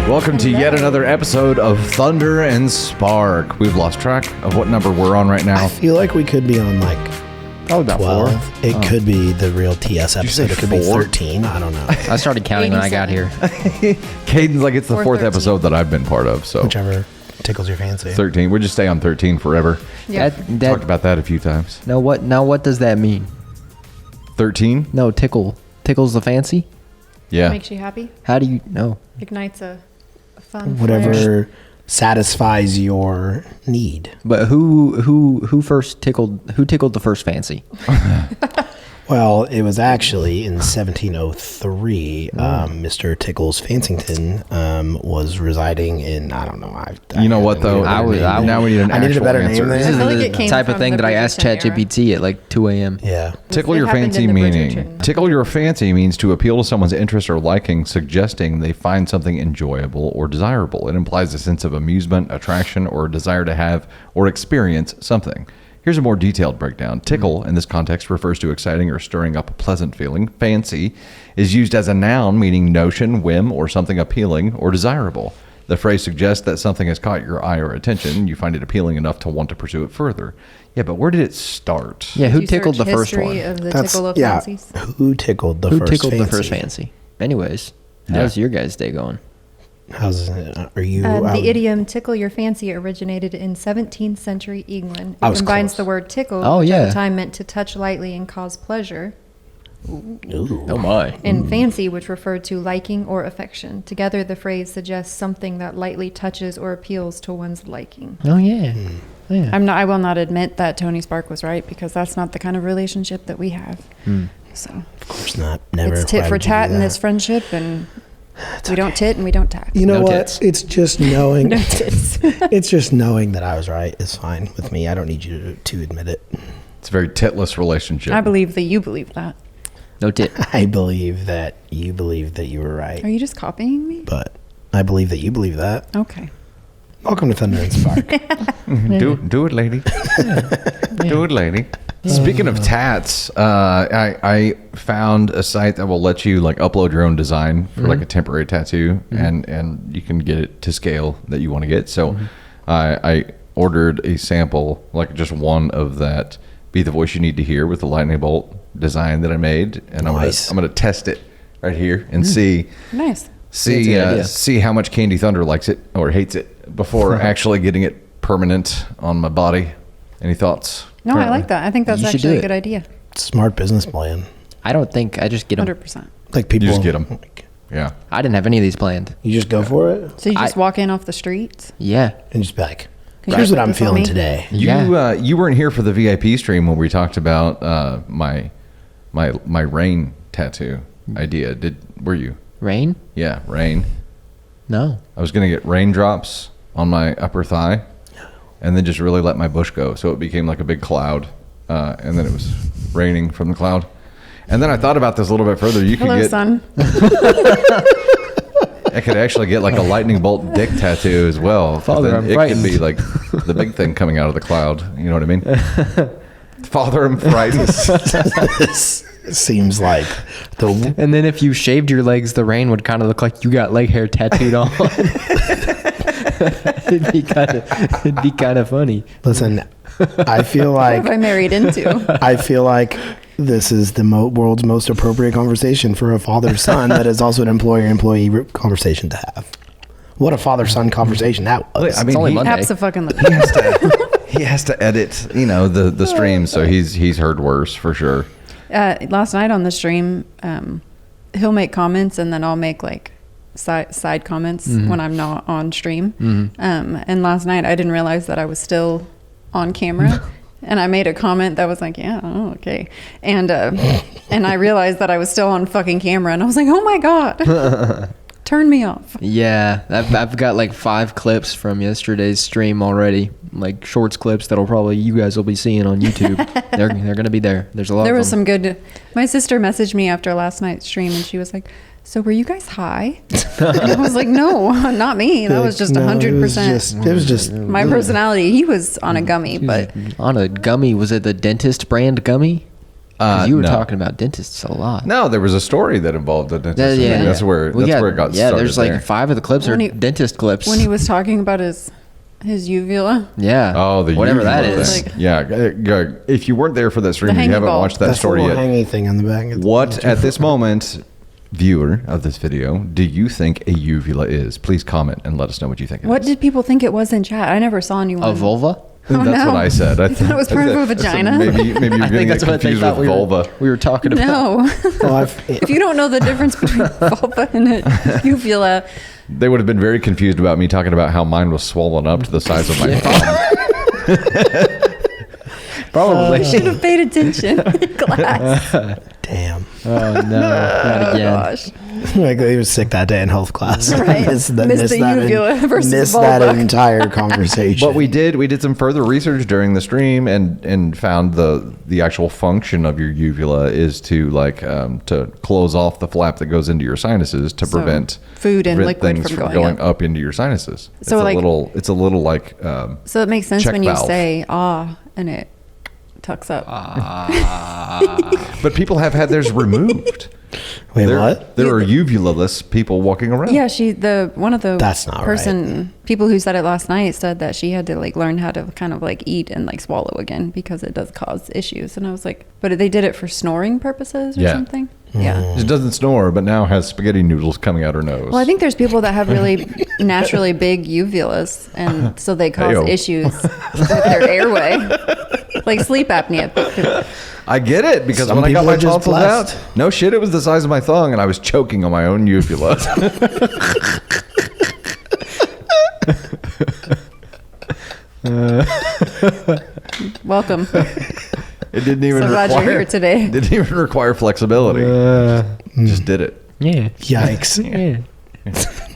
Welcome to yet another episode of Thunder and Spark. We've lost track of what number we're on right now. I feel like we could be on like probably about 12. 4. It could be the real TS episode. It could be 13. I don't know. I started counting when I got here. Caden's like, it's the 4th 13. episode that I've been part of. So Whichever tickles your fancy. 13. We'll just stay on 13 forever. Yeah. Talked about that a few times. Now what does that mean? 13? No, tickles the fancy? Yeah. Makes you happy? How do you know? Ignites a fun Whatever flare. satisfies your need. But who first tickled the first fancy? Well, it was actually in 1703. Mr. Tickles Fansington was residing in, I don't know. You know what, though? now we need an I needed a actual better answer. name This there. is I feel like the it came type of from thing the that I asked Bridgerton era. ChatGPT at like 2 a.m. Yeah. Tickle It your happened fancy in the meaning. Bridgerton. Tickle your fancy means to appeal to someone's interest or liking, suggesting they find something enjoyable or desirable. It implies a sense of amusement, attraction, or a desire to have or experience something. Here's a more detailed breakdown. Tickle, in this context, refers to exciting or stirring up a pleasant feeling. Fancy is used as a noun, meaning notion, whim, or something appealing or desirable. The phrase suggests that something has caught your eye or attention. You find it appealing enough to want to pursue it further. Yeah, but where did it start? Yeah, Did who you tickled the search first history one? Of the tickle of fancies? Who tickled the Who first tickled fancy? the first fancy? Anyways, Yeah. how's your guys' day going? How's it? Are you? The idiom tickle your fancy originated in 17th century England. I It was combines close. the word tickle, Oh, which at yeah. the time meant to touch lightly and cause pleasure, Ooh. Oh my. and fancy, which referred to liking or affection. Together, the phrase suggests something that lightly touches or appeals to one's liking. Oh yeah. Yeah. I will not admit that Tony Spark was right because that's not the kind of relationship that we have. So Of course not. Never. it's tit Why for would you tat do in that? this friendship, and we don't tit and we don't tat. You know No what? tits. It's just knowing. No tits. It's just knowing that I was right is fine with me. I don't need you to admit it. It's a very titless relationship. I believe that you believe that. No tit. I believe that you believe that you were right, Are you just copying me? but I believe that you believe that. Okay. Welcome to Thunder and Spark. Do it, lady. Do it, lady. Speaking of tats, I found a site that will let you like upload your own design for like a temporary tattoo, and you can get it to scale that you want to get. So I ordered a sample, like just one of that "Be the Voice You Need to Hear" with the lightning bolt design that I made, and Nice. I'm gonna test it right here and see Nice. see how much Candy Thunder likes it or hates it before actually getting it permanent on my body. Any thoughts? No, I like that. I think that's You should actually do a it. good idea. Smart business plan. I don't think I just get them. 100%. Like people You just get them. Yeah. I didn't have any of these planned. You just go for it So you just walk in off the street? Yeah. and just be like, Can here's you what put I'm this on feeling me? today. You weren't here for the VIP stream when we talked about my rain tattoo idea. Were you? Rain? Yeah, rain. No. I was gonna get raindrops on my upper thigh, and then just really let my bush go, so it became like a big cloud, and then it was raining from the cloud. And then I thought about this a little bit further. You could Hello, get, son. I could actually get like a lightning bolt dick tattoo as well. Father, Then I'm it frightened. could be like the big thing coming out of the cloud. You know what I mean? Father, I'm frightened. This seems like the And then if you shaved your legs, the rain would kind of look like you got leg hair tattooed on. It'd be kind of funny. listen. I feel What like have I married into? I feel like this is the world's most appropriate conversation for a father-son that is also an employer-employee conversation to have. What a father-son conversation that was. I mean, only he, Monday. Abso-fucking-lutely. he has to edit, the stream, so he's heard worse for sure. Last night on the stream, he'll make comments and then I'll make like side comments when I'm not on stream. And last night I didn't realize that I was still on camera. And I made a comment that was like, yeah, oh, okay. And I realized that I was still on fucking camera and I was like, oh my God, turn me off. Yeah, I've got like 5 clips from yesterday's stream already, like shorts clips that'll probably you guys will be seeing on YouTube. they're gonna be there. There's a lot. There of was them. some good. My sister messaged me after last night's stream and she was like, so were you guys high? And I was like, no, not me. That was just 100%. It was just My personality. He was on a gummy, but on a gummy. Was it the dentist brand gummy? 'Cause you were no. talking about dentists a lot. No, there was a story that involved a dentist. Yeah, That's where We where it got Yeah, started. there's like there. 5 of the clips are When he- dentist clips. When he was talking about his uvula. yeah. Oh, the whatever uvula that is. thing. Yeah, if you weren't there for that stream, The and you hanging haven't ball. watched that That's story the yet. little hangy thing on the back. What at this moment, viewer of this video, do you think a uvula is? Please comment and let us know what you think. It What is. did people think it was in chat? I never saw anyone. A vulva? Oh, That's no. what I said. I thought it was part of a vagina. Maybe you're I getting think it that's what they confused thought with vulva. we were talking about. No. Well, If you don't know the difference between vulva and a uvula, They would have been very confused about me talking about how mine was swollen up to the size of my thumb. Probably. you should have paid attention in class. damn. Oh, no. Not Oh, again. gosh. Like he was sick that day in health class. Right. Missed the uvula versus missed vulva. that entire conversation. But we did some further research during the stream and found the actual function of your uvula is to to close off the flap that goes into your sinuses to So, prevent food and prevent liquid things from from going going up into your sinuses. So, like- it's a little like So it makes sense check when you valve. say ah and it tucks up. but people have had theirs removed. Wait, there, what? There are uvula-less people walking around. Yeah, one of the That's not people who said it last night said that she had to learn how to kind of eat and swallow again because it does cause issues. And I was like, but they did it for snoring purposes or Yeah. something. Yeah. She doesn't snore, but now has spaghetti noodles coming out her nose. Well, I think there's people that have really naturally big uvulas, and so they cause Heyo. issues with their airway, like sleep apnea. I get it because Some when I got people my are just tonsils blessed. out, no shit, it was the size of my thumb, and I was choking on my own uvula. Welcome. It didn't even So glad you're here today. Didn't even require flexibility. Just did it. Yeah. Yikes. Yeah.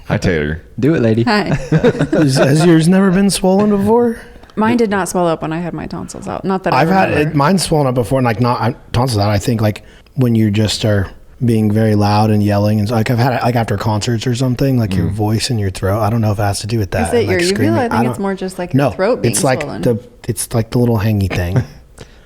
Hi, Taylor. Do it, lady. Hi. Has yours never been swollen before? Mine did not swell up when I had my tonsils out. Not that I've had remember. it, mine's swollen up before, and tonsils out. I think when you just are being very loud and yelling, and I've had it after concerts or something, your voice in your throat. I don't know if it has to do with that. Is it and, your screaming. uvula? I think don't- it's more just your no, throat being it's like swollen. it's like the little hangy thing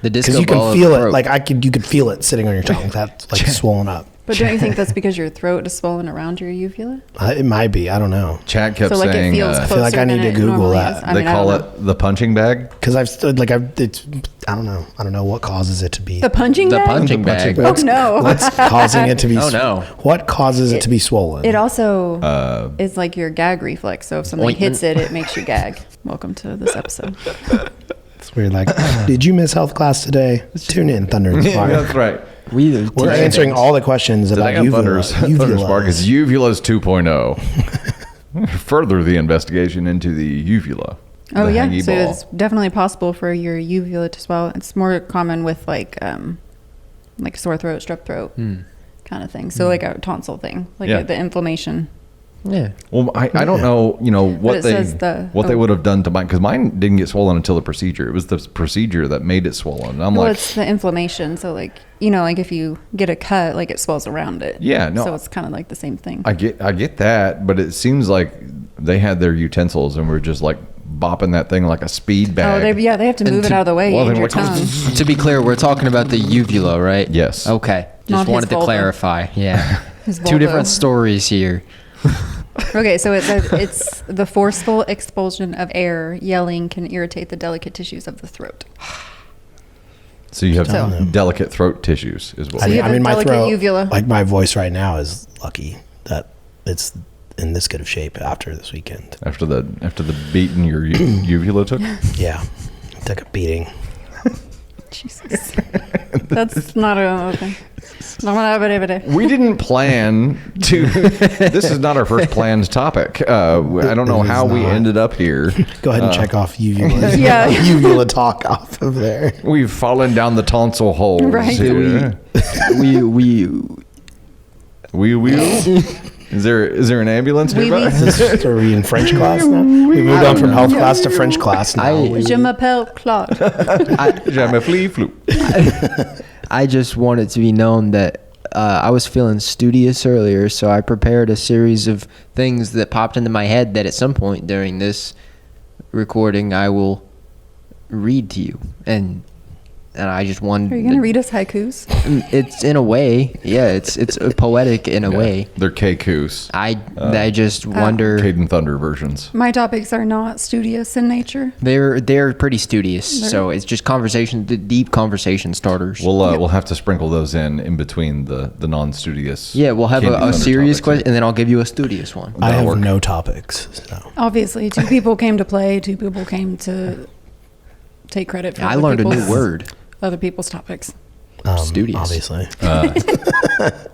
The disco because you ball can of feel the it. throat. You could feel it sitting on your tongue. That's swollen up. But don't you think that's because your throat is swollen around your uvula? It might be. I don't know Chat kept So saying it feels I feel like closer I need than to it Google normally that. is. I they mean, I call don't know. it the punching bag. because I've stood it's. I don't know. I don't know what causes it to be. The punching The bag? punching bag. Oh no. What's causing it to be? Oh, no. What causes it to be swollen? It also is like your gag reflex. So if something Ointment. hits it, it makes you gag. Welcome to this episode. It's weird. Did you miss health class today? Tune in, Thunder and Spark. That's right. We're answering all the questions Today about on uvula. Thunder Spark is uvulas 2.0. Further the investigation into the uvula. Oh the yeah, hangy so ball. it's definitely possible for your uvula to swell. It's more common with like sore throat, strep throat kind of thing. So like a tonsil thing, Yeah. the inflammation. Yeah. Well, I don't know, what it they says they would have done to mine because mine didn't get swollen until the procedure. It was the procedure that made it swollen. And I'm Well, like, it's the inflammation. So if you get a cut, it swells around it. Yeah, no. So it's kind of like the same thing. I get that, but it seems like they had their utensils and were just bopping that thing like a speed bag. they have to move it out of the way. well, and then your what comes- tongue. To be clear, we're talking about the uvula, right? Yes. Okay. Not Just his wanted to vulva. clarify. Yeah. His Two vulva. different stories here. Okay, so it says it's the forceful expulsion of air. Yelling can irritate the delicate tissues of the throat. So you have So- delicate throat tissues, is what. So we- you have a my delicate throat, uvula. my voice right now is lucky that it's in this good of shape after this weekend. after the beating your uvula took. Yeah, it took a beating. Jesus, that's not a okay. We didn't plan to. This is not our first planned topic. I don't know It is how we not. ended up here. Go ahead and check off uvula. Yeah. Uvula talk off of there. We've fallen down the tonsil hole. Right. We Is there an ambulance Oui, nearby? oui. Are we in French class now? We moved on from health class to French class now. Je m'appelle Claude. Jamais flea flou. I just want it to be known that I was feeling studious earlier, so I prepared a series of things that popped into my head that at some point during this recording I will read to you. And and I just wanted. Are you gonna read us haikus? It's in a way, yeah. It's poetic in a way. They're K-Koos. I just wonder. Caden Thunder versions. My topics are not studious in nature. They're pretty studious, so it's just deep conversation starters. We'll have to sprinkle those in between the non-studious. Yeah, we'll have Caden a Thunder serious topics. question, and then I'll give you a studious one. I have work. no topics. So. Obviously, 2 people came to play. 2 people came to take credit for. I other learned a new people's- word. Other people's topics. Studious. Obviously.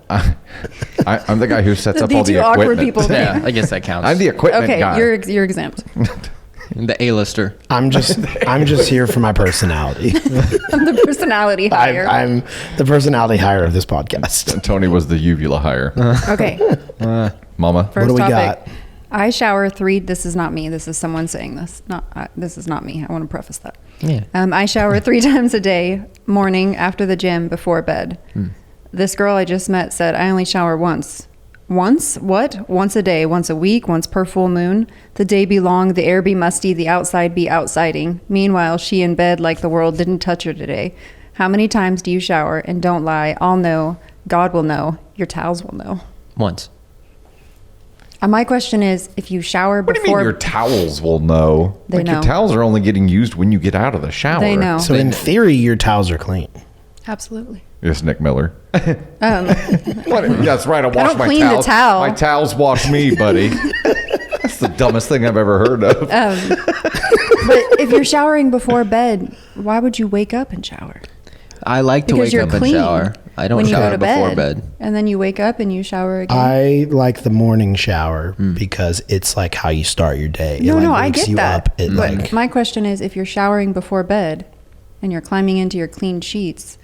I'm the guy who sets up all the two awkward equipment. people there. Yeah, I guess that counts. I'm the equipment Okay, guy. you're exempt. the A-lister. I'm just here for my personality. I'm the personality hire. I'm the personality hire of this podcast. Tony was the uvula hire. Okay, Mama. first do we topic. got? I shower 3. This is not me. This is someone saying this. This is not me. I want to preface that. Yeah. I shower 3 times a day, morning, after the gym, before bed. This girl I just met said, I only shower once. Once? What? Once a day, once a week, once per full moon. The day be long, the air be musty, the outside be outsiding. Meanwhile, she in bed like the world didn't touch her today. How many times do you shower? And don't lie. I'll know. God will know. Your towels will know. Once. My question is, if you shower What do you before... mean your towels will know? They Your know. towels are only getting used when you get out of the shower. They know. So in theory, your towels are clean. Absolutely. Yes, Nick Miller. What? That's right. I wash don't my clean the towels. towel. My towels wash me, buddy. That's the dumbest thing I've ever heard of. But if you're showering before bed, why would you wake up and shower? I like to Because wake you're up clean and shower. I don't when you shower go to before bed. And then you wake up and you shower again. I like the morning shower because it's like how you start your day. No, it like I wakes get you that. Up. It But like my question is, if you're showering before bed and you're climbing into your clean sheets,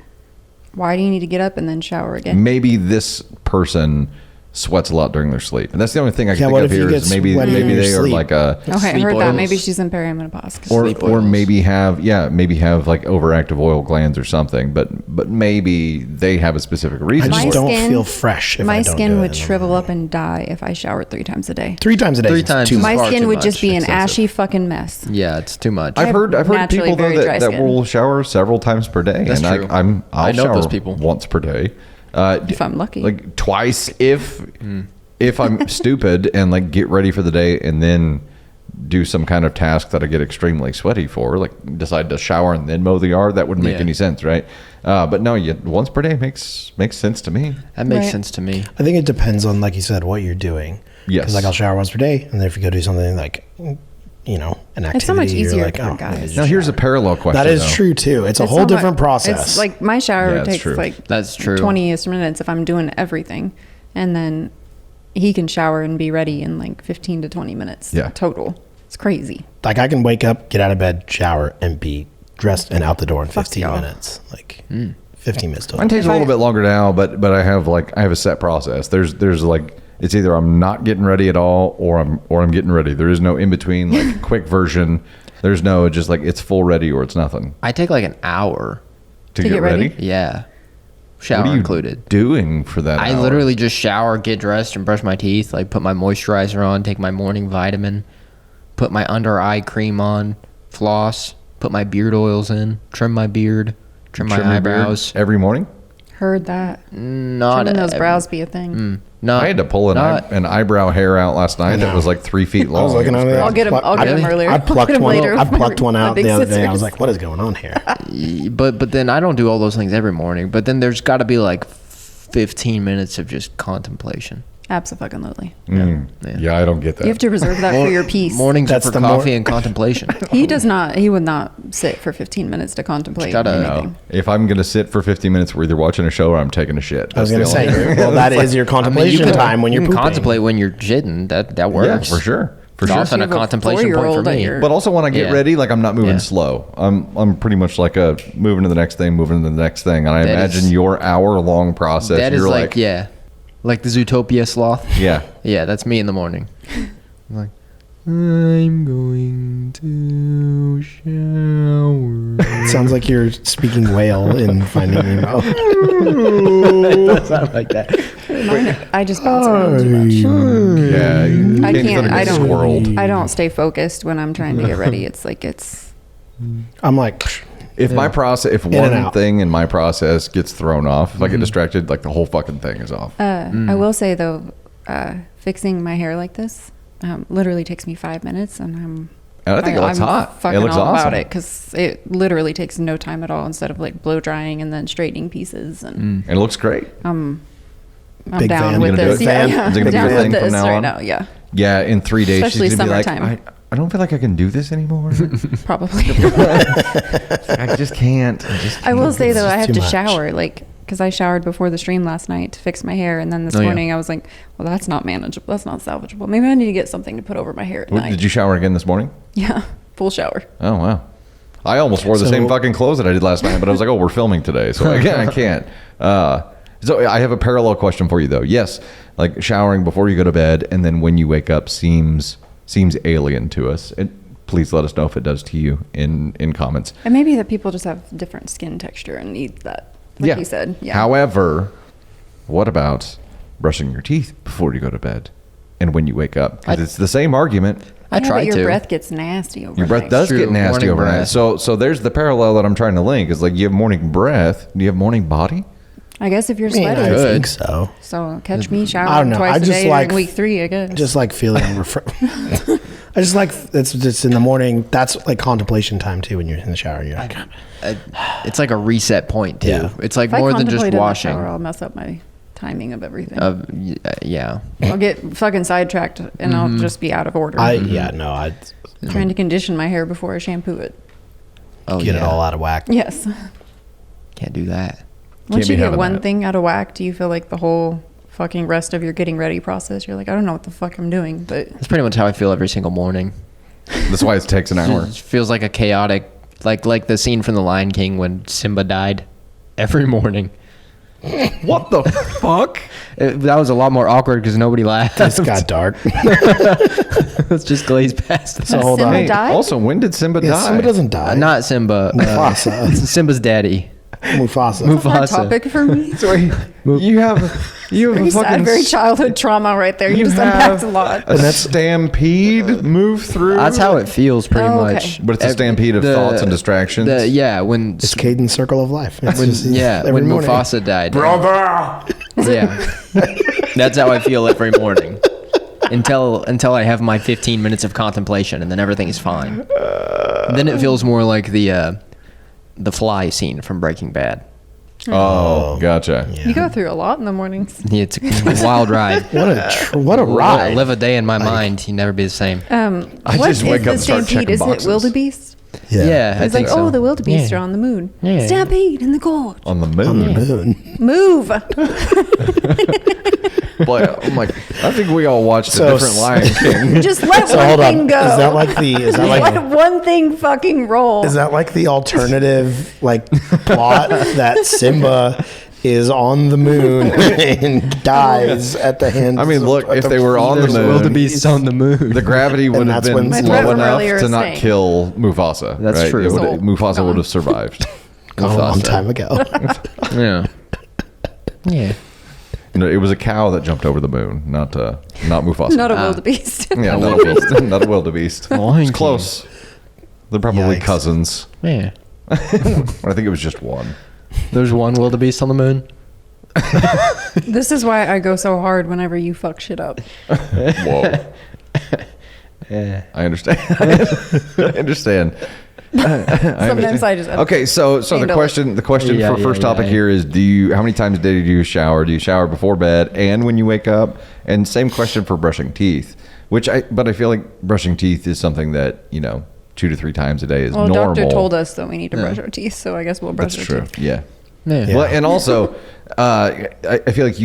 why do you need to get up and then shower again? Maybe this person sweats a lot during their sleep, and that's the only thing I can Yeah, what think of if you here get is maybe sweaty in your they are sleep? like a Okay, I Sleep heard that. oils. Maybe she's in perimenopause. Sleep or oils. maybe have like overactive oil glands or something, but maybe they have a specific I reason. just My don't skin- feel fresh if my I don't skin do it would in the shrivel morning. up and die if I showered 3 times a day. 3 times a day. 3 is times too is much. My far skin too would just much. be an Excessive. ashy fucking mess. Yeah, it's too much. I've heard naturally people though very dry that skin. will shower several times per day, That's and true. I'll I know shower those people. once per day. If I'm lucky. Like twice if I'm stupid and like get ready for the day and then do some kind of task that I get extremely sweaty for, like decide to shower and then mow the yard. That wouldn't make Yeah. any sense, right? But no, once per day makes sense to me. That makes Right. sense to me. I think it depends on, like you said, what you're doing. Yes. Because like I'll shower once per day, and then if you go do something like, an activity, It's so much you're easier like, for oh, guys. just Now here's a shower. parallel question. That is though. true too. It's a It's whole so different much- process. It's like my shower Yeah, it's takes true. like That's true. 20-ish minutes if I'm doing everything, and then he can shower and be ready in like 15 to 20 minutes. Yeah. Total. It's crazy. Like I can wake up, get out of bed, shower, and be dressed and out the door in Fuck 15 y'all. minutes. Like 15 minutes Mine total. takes a little bit longer now, but I have a set process. There's like it's either I'm not getting ready at all or I'm getting ready. There is no in between like quick version. There's no just like it's full ready or it's nothing I take like an hour. to To get get ready? ready. Yeah. Shower What are you included. doing for that? I hour? literally just shower, get dressed, and brush my teeth. Like put my moisturizer on, take my morning vitamin, put my under eye cream on, floss, put my beard oils in, trim my beard, trim my Trim your beard eyebrows. every morning. Heard that. Not Trimming those every- brows be a thing. Not, I had to pull not- an eyebrow hair out last night that know. was like 3 feet long. I was looking It at it. crazy. I'll get him. I'll get him Really? earlier. I I'll plucked get him one. later. I plucked one My out big the other day. I sisters. was like, "What is going on here?" But then I don't do all those things every morning. But then there's got to be like 15 minutes of just contemplation. Absolutely. Yeah, I don't get that. You have to reserve that for your peace. Mornings That's are for the more- coffee and contemplation. He does not. He would not sit for 15 minutes to contemplate Gotta- anything. If I'm gonna sit for 15 minutes, we're either watching a show or I'm taking a shit. I was That's going to the say, only- well, that is your I mean, contemplation time when you you're can pooping. contemplate when you're shitting. That works. Yeah, for sure. For It's sure. often a You have a contemplation point for 4-year-old at me. your- But also when I get Yeah. ready, like I'm not moving Yeah. slow. I'm pretty much like a moving to the next thing, moving to the next thing. And I That imagine is- your hour-long process. That is you're like, yeah, like the Zootopia sloth. yeah. Yeah, that's me in the morning. I'm like, I'm going to shower. It sounds like you're speaking whale in Finding Nemo. Something like that. I just bounce around too much. Yeah. you I can't can't. get I don't. squirreled. I don't stay focused when I'm trying to get ready. It's like it's. I'm like, If my process, if and one out. thing in my process gets thrown off, if I get distracted, like the whole fucking thing is off. I will say though, fixing my hair like this literally takes me 5 minutes, and And I think it looks I'm hot. Fucking It looks all awesome. about it because it literally takes no time at all. Instead of like blow drying and then straightening pieces, and And it looks great. I'm Big down fan. with You gonna do this. it? Yeah, Fan? yeah. Is it gonna be down your with thing from this now right on? now. Yeah, Yeah, in 3 days, Especially she's gonna be like, summertime. I don't feel like I can do this anymore. probably. I just can't. I will say It's though, I just have too to much. shower because I showered before the stream last night to fix my hair, and then this Oh, yeah. morning I was like, well, that's not manageable. That's not salvageable. Maybe I need to get something to put over my hair at night. Did you shower again this morning? Yeah, full shower. Oh wow. I almost wore the So- same fucking clothes that I did last night, but I was like, oh, we're filming today, so I can't. So I have a parallel question for you though. Yes, like showering before you go to bed and then when you wake up seems alien to us. Please let us know if it does to you in comments. And maybe that people just have different skin texture and need that, like you said. Yeah. However, what about brushing your teeth before you go to bed and when you wake up? Because it's the same argument. I Yeah, try but your to. breath gets nasty overnight. Your breath does True, get nasty morning overnight. breath. So there's the parallel that I'm trying to link. Is like you have morning breath. Do you have morning body? I guess if you're I mean, sweating. I Good. think so. So catch me I don't showering know. twice I a just day like- during week 3, I guess. Just like feeling I just like it's just in the morning. That's like contemplation time too. When you're in the shower, you're like, It's like a reset point too. Yeah. It's like if I more than contemplate just in the washing. shower, I'll mess up my timing of everything. Yeah. I'll get fucking sidetracked and I'll just be out of order. I Trying to condition my hair before I shampoo it. Oh get yeah. it all out of whack. Yes. Can't do that. Once be you get having one that. thing out of whack, do you feel like the whole fucking rest of your getting ready process, you're like, I don't know what the fuck I'm doing, but That's pretty much how I feel every single morning. That's why it takes an hour. It feels like a chaotic, like the scene from The Lion King when Simba died. Every morning. What the fuck? That was a lot more awkward because nobody laughed. It's got dark. Let's just glaze past that. So hold Simba on. Hey, died? also, when did Simba Yeah, die? Simba doesn't die. Not Simba. Mufasa. Simba's daddy. Mufasa. that's not a Mufasa. topic for me. Sorry, you have Very a sad, fucking very childhood trauma right there. You just unpacked a lot. a stampede move through. That's how it feels pretty Oh, okay. much. But it's a stampede of thoughts and distractions. Yeah, when It's Caden's circle of life. It's when just- yeah, every when morning. Mufasa died. Brother. Yeah. That's how I feel every morning. Until I have my 15 minutes of contemplation and then everything is fine. Then it feels more like the fly scene from Breaking Bad. Oh, gotcha. Yeah. You go through a lot in the mornings. It's a wild ride. What a ride. Live a day in my mind, you never be the same. I What just is wake up the and start Stampede? checking Is boxes. it wildebeest? Yeah, I It's think like, so. oh, the wildebeest Yeah. are on the moon. Yeah. Stampede in the gorge. On the On the moon. moon. Move. But I'm like, I think we all watched a So different Lion King. Just let So one hold thing on. go. Is that like the? Is that like? let one thing fucking roll. Is that like the alternative like plot that Simba is on the moon and dies at the hands? I mean, look, if they were on the There's moon, wildebeest on the moon. the gravity would have that's been when My low threat from enough earlier to is not staying. kill Mufasa. That's right? true. It would- Soul. Mufasa Gone. would have survived. a long Mufasa. time ago. Yeah. Yeah. You know, it was a cow that jumped over the moon, not Mufasa. Not a wildebeest. Yeah, not a wildebeest. Not a wildebeest. Lion It's King. close. They're probably Yikes. cousins. Yeah. I think it was just one. There's one wildebeest on the moon. This is why I go so hard whenever you fuck shit up. Whoa. Yeah. I understand. I understand. Sometimes I just Okay, so the handle question Yeah, for first yeah, topic yeah. here is how many times a day do you shower? Do you shower before bed and when you wake up? And same question for brushing teeth. But I feel like brushing teeth is something that, 2 to 3 times a day is Well, normal. doctor told us that we need to brush our teeth, so I guess we'll brush That's our true. teeth. Yeah. Yeah. Well, and also, I feel like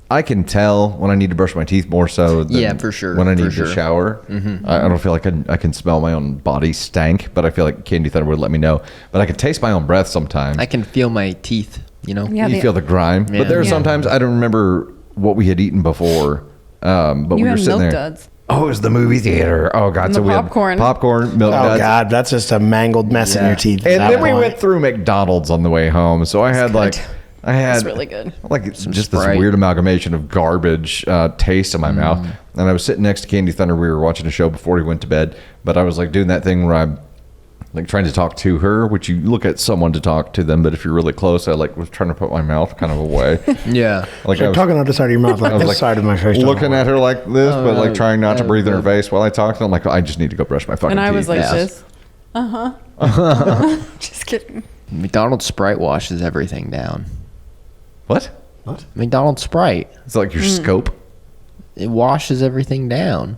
I can tell when I need to brush my teeth more so than Yeah, for sure, when I need for to sure. shower. I don't feel like I can smell my own body stank, but I feel like Candy Thunder would let me know. But I can taste my own breath sometimes. I can feel my teeth, Yeah, You feel the grime. Yeah. But there are Yeah. sometimes I don't remember what we had eaten before. But You we were had sitting milk there. duds. Oh, it was the movie theater. Oh God, And so the we popcorn. had popcorn, milk Oh duds. God, that's just a mangled mess in Yeah. your teeth. And at then that we point. went through McDonald's on the way home. So I had I had It's really good. like just this Sprite. weird amalgamation of garbage taste in my mouth. And I was sitting next to Candy Thunder. We were watching a show before he went to bed. But I was like doing that thing where like trying to talk to her, which you look at someone to talk to them, but if you're really close, I like was trying to put my mouth kind of away. Yeah. Like You're talking out the side of your mouth, like this side of my face. looking at her like this, but like trying not to breathe in her good. face while I talked. I'm like, I just need to go brush my fucking And I teeth. was like Yeah. this. Just kidding. McDonald's Sprite washes everything down. What? McDonald's Sprite. It's like your scope. It washes everything down.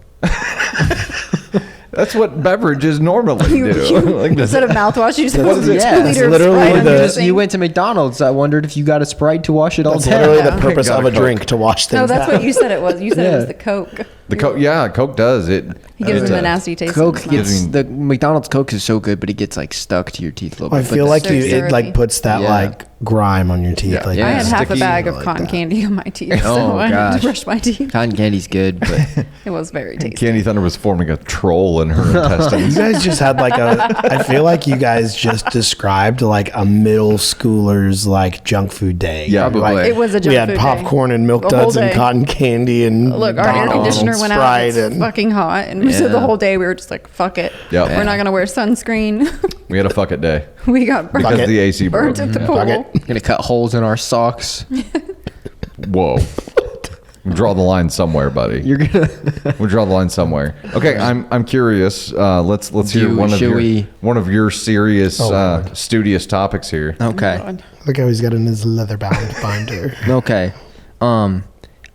That's what beverages normally do. Like this. Instead of mouthwash, you just What put is it? 2 Yeah, liters it's of literally Sprite on the- your You sink. went to McDonald's. I wondered if you got a Sprite to wash it all That's down. literally the Yeah. purpose Got of a a Coke. drink, to wash things No, that's down. what you said it was. You said it was Yeah. the Coke. The Coke, yeah, Coke does it. He gives him does. the nasty taste. Coke in his mouth. gets the McDonald's Coke is so good, but it gets like stuck to your teeth a little I bit. feel But like so it like syrupy. puts that Yeah. like grime on your teeth. Yeah. Like Yeah. I had half a Sticky. bag of Like cotton that. candy on my teeth, Oh, so I had gosh. to brush my teeth. cotton candy's good, but It was very tasty. Candy Thunder was forming a troll in her intestines. You guys just had like I feel like you guys just described like a middle schooler's like junk food day. Yeah, Probably. Like, It was a junk we had food day. popcorn and milk The whole duds and day. cotton candy and Look, our air McDonald's conditioner and went out. Sprite It's and fucking hot, and so the Yeah. whole day we were just like, "Fuck it, Yep. we're not gonna wear sunscreen." We had a fuck it day We got burnt, because it. the AC broke. burnt at the pool. Fuck it. gonna cut holes in our socks. Whoa. Draw the line somewhere, buddy. You're gonna. We'll draw the line somewhere. Okay, I'm curious. Let's hear one of your serious studious topics here. Okay. God. Look how he's got in his leather bound binder. Okay.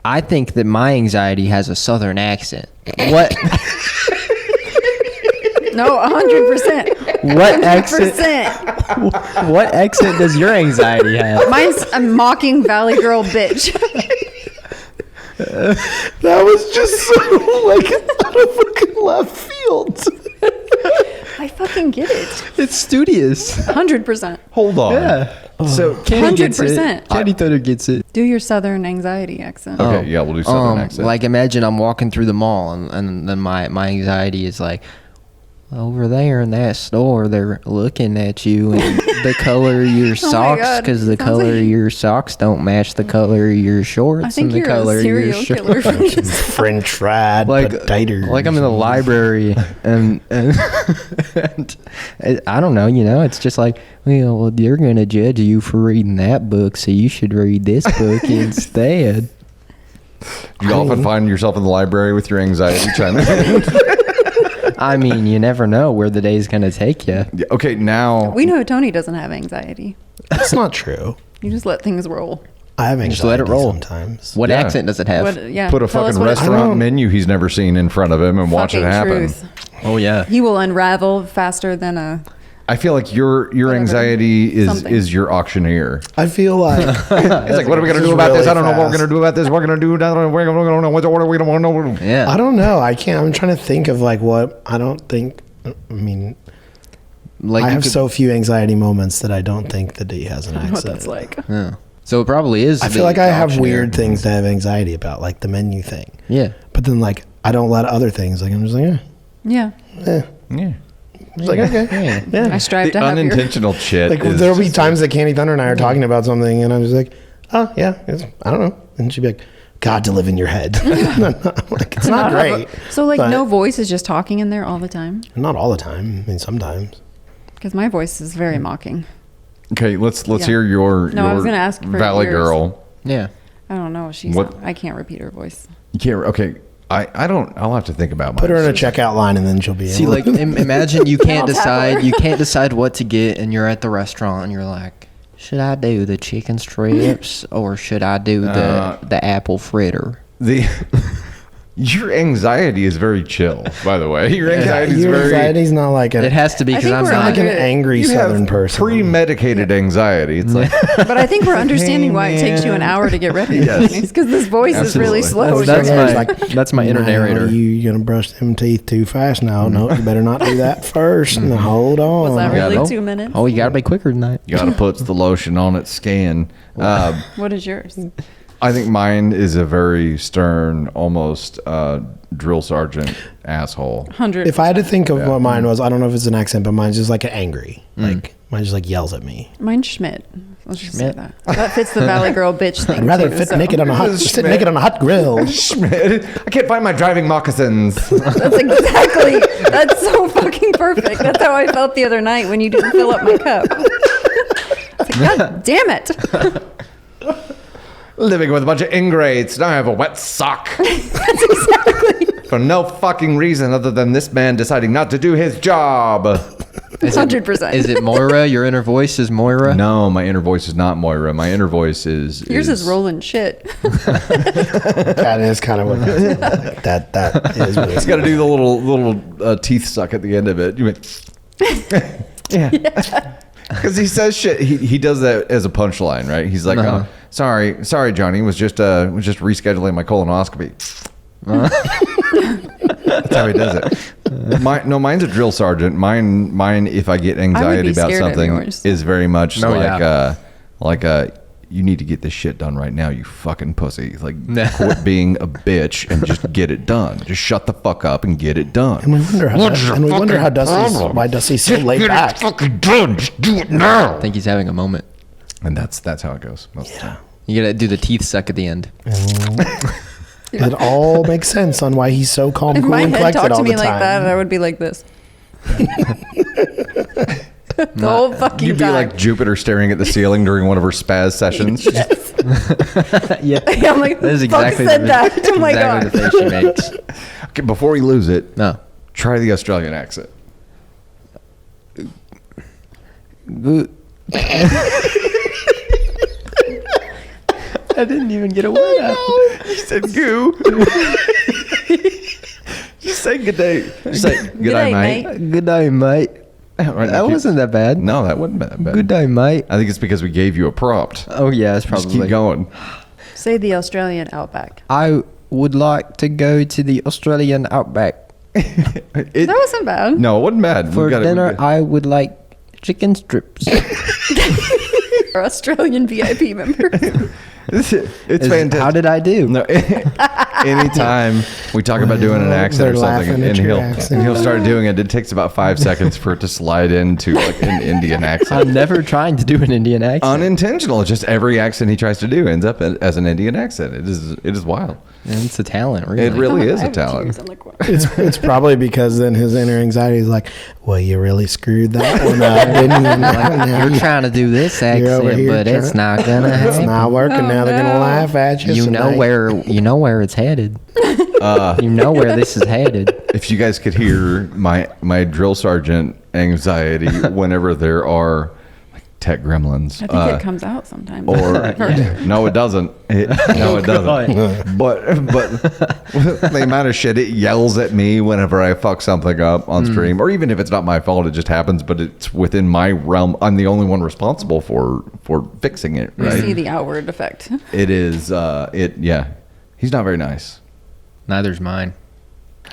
I think that my anxiety has a southern accent. What? No, 100%. What accent? 100%. What accent does your anxiety have? Mine's a mocking Valley Girl bitch. That was just so like out of fucking left field. I fucking get it. It's studious. 100%. Hold on. Yeah. So Kenny gets it. 100%. Kenny Thunder gets it. Do your southern anxiety accent. Okay, yeah, we'll do southern accent. Like imagine I'm walking through the mall and then my anxiety is like, over there in that store, they're looking at you and the color of your socks, God. because the Sounds color like- of your socks don't match the color of your shorts I think and the you're color a of your serial shorts. killer. French fried potatoes. Like I'm in the library and I don't know, it's just like, well, they're gonna judge you for reading that book, so you should read this book instead. You often find yourself in the library with your anxiety trying to. I mean, you never know where the day's gonna take you. Yeah, okay, now. We know Tony doesn't have anxiety. That's not true. You just let things roll. I have anxiety Just let it roll. sometimes. What Yeah. accent does it have? What, yeah, Put a tell us fucking what it's- restaurant menu he's never seen in front of him and watch it Fucking happen. truth. Oh yeah. He will unravel faster than a. I feel like your Whatever. anxiety Something. is your auctioneer. I feel like It's like, what are we gonna This do is about this? really I don't know what we're fast. gonna do about this. We're gonna do that. We're gonna know what order we don't want to know. Yeah. I don't know. I can't. I'm trying to think of like what I don't think. I mean, Like I you have could- so few anxiety moments that I don't think that he has an I don't know what accent. that's like. Yeah. So it probably is. I feel the like I have auctioneer. weird things to have anxiety about, like the menu thing. Yeah. But then, like, I don't let other things. Like, I'm just like, Yeah. Yeah. It's like okay, Yeah. I strive The to have your. unintentional shit. Like is there'll be just- times that Candy Thunder and I are talking about something, and I'm just like, oh yeah, I don't know, and she'd be like, God to live in your head. I'm like, it's not great. So, like, but no voice is just talking in there all the time? Not all the time. I mean, sometimes. Because my voice is very mocking. Okay, let's Yeah. hear your No, I was gonna ask for Valley yours. Girl. Yeah. I don't know. She's. What- I can't repeat her voice. You can't. Okay, I don't. I'll have to think about. Put her in a mine. checkout line, and then she'll be. See, able like, imagine you can't I'll tackle her. decide. You can't decide what to get, and you're at the restaurant, and you're like, should I do the chicken strips or should I do the apple fritter? The your anxiety is very chill. By the way, your anxiety is your very. anxiety's not like It has to be I because think I'm we're not. like an Good. angry You have Southern person. premedicated anxiety. It's like But I think we're understanding why it takes you an hour to get ready. Yes. It's because this voice is really Absolutely. slow. That's It's my that's my inner "Now, narrator. You gonna brush them teeth too fast? No, you better not do that first. No, hold on. Was that Yeah, really no. 2 minutes? Oh, you gotta be quicker than that. you gotta put the lotion on it. Scan. What is yours? I think mine is a very stern, almost drill sergeant asshole. 100. If I had to think of what mine was, I don't know if it's an accent, but mine's just like an angry. Like Mine just like yells at me. Mine's Schmidt. Let's just say Schmidt. that. That fits the Valley Girl bitch thing. I'd rather too, sit so. naked on a hot grill. Schmidt, I can't find my driving moccasins. That's exactly. That's so fucking perfect. That's how I felt the other night when you didn't fill up my cup. It's like, God damn it. Living with a bunch of ingrates. Now I have a wet sock. That's exactly. For no fucking reason other than this man deciding not to do his job. 100%. Is it Moira? Your inner voice is Moira? No, my inner voice is not Moira. My inner voice is... Yours is rolling shit. That is kind of what like, that is really. It's got to do the little teeth suck at the end of it. You went... yeah. Because he says shit. He does that as a punchline, right? He's like, oh, sorry, Johnny. Was just rescheduling my colonoscopy. That's how he does it. Mine's a drill sergeant. Mine. If I get anxiety be about scared of something, yours. is very much Oh, like you need to get this shit done right now, you fucking pussy. Like, quit being a bitch and just get it done. Just shut the fuck up and get it done. And we wonder how why Dusty's so laid back. Fucking done. Just do it now. I think he's having a moment. And that's how it goes most of the time. You gotta do the teeth suck at the end. It all makes sense on why he's so calm, If cool, my and head collected talked all to the me time. like that, I would be like this. The whole fucking You'd be time. like Jupiter staring at the ceiling during one of her spaz sessions. Yeah. I'm like, That is fuck exactly said that. Oh my exactly God. the face she makes. Okay, before we lose it, No. try the Australian accent. I didn't even get a word out. You said goo. Just say good day. Just say good day, day, mate. mate. Good day, mate. Right, That wasn't that bad. No, that wasn't that bad. Good day, mate. I think it's because we gave you a prompt. Oh yeah, it's Just probably. keep going. Say the Australian outback. I would like to go to the Australian outback It- That wasn't bad. no, it wasn't bad. for We got it- dinner. I would like chicken strips. For Australian VIP members. It's fantastic. How did I do? No, anytime we talk about doing an accent or They're something, laughing and at your he'll accent. start doing it. It takes about 5 seconds for it to slide into like an Indian accent. I'm never trying to do an Indian accent. Unintentional. Just every accent he tries to do ends up as an Indian accent. It is wild. And it's a talent, really. It really is I a have talent. tears. I'm like, what? It's probably because then his inner anxiety is like, well, you really screwed that one up, didn't you? Now You're trying to do this You're over accent, here but it's trying- not gonna It's happen. not working now. They're gonna no. laugh at you. You know where it's headed. You know where this is headed. If you guys could hear my drill sergeant anxiety whenever there are like tech gremlins. I think it comes out sometimes. Or no, it doesn't. It doesn't. But the amount of shit it yells at me whenever I fuck something up on stream, or even if it's not my fault, it just happens. But it's within my realm. I'm the only one responsible for fixing it. You Right? see the outward effect. It is. Yeah. He's not very nice. Neither's mine.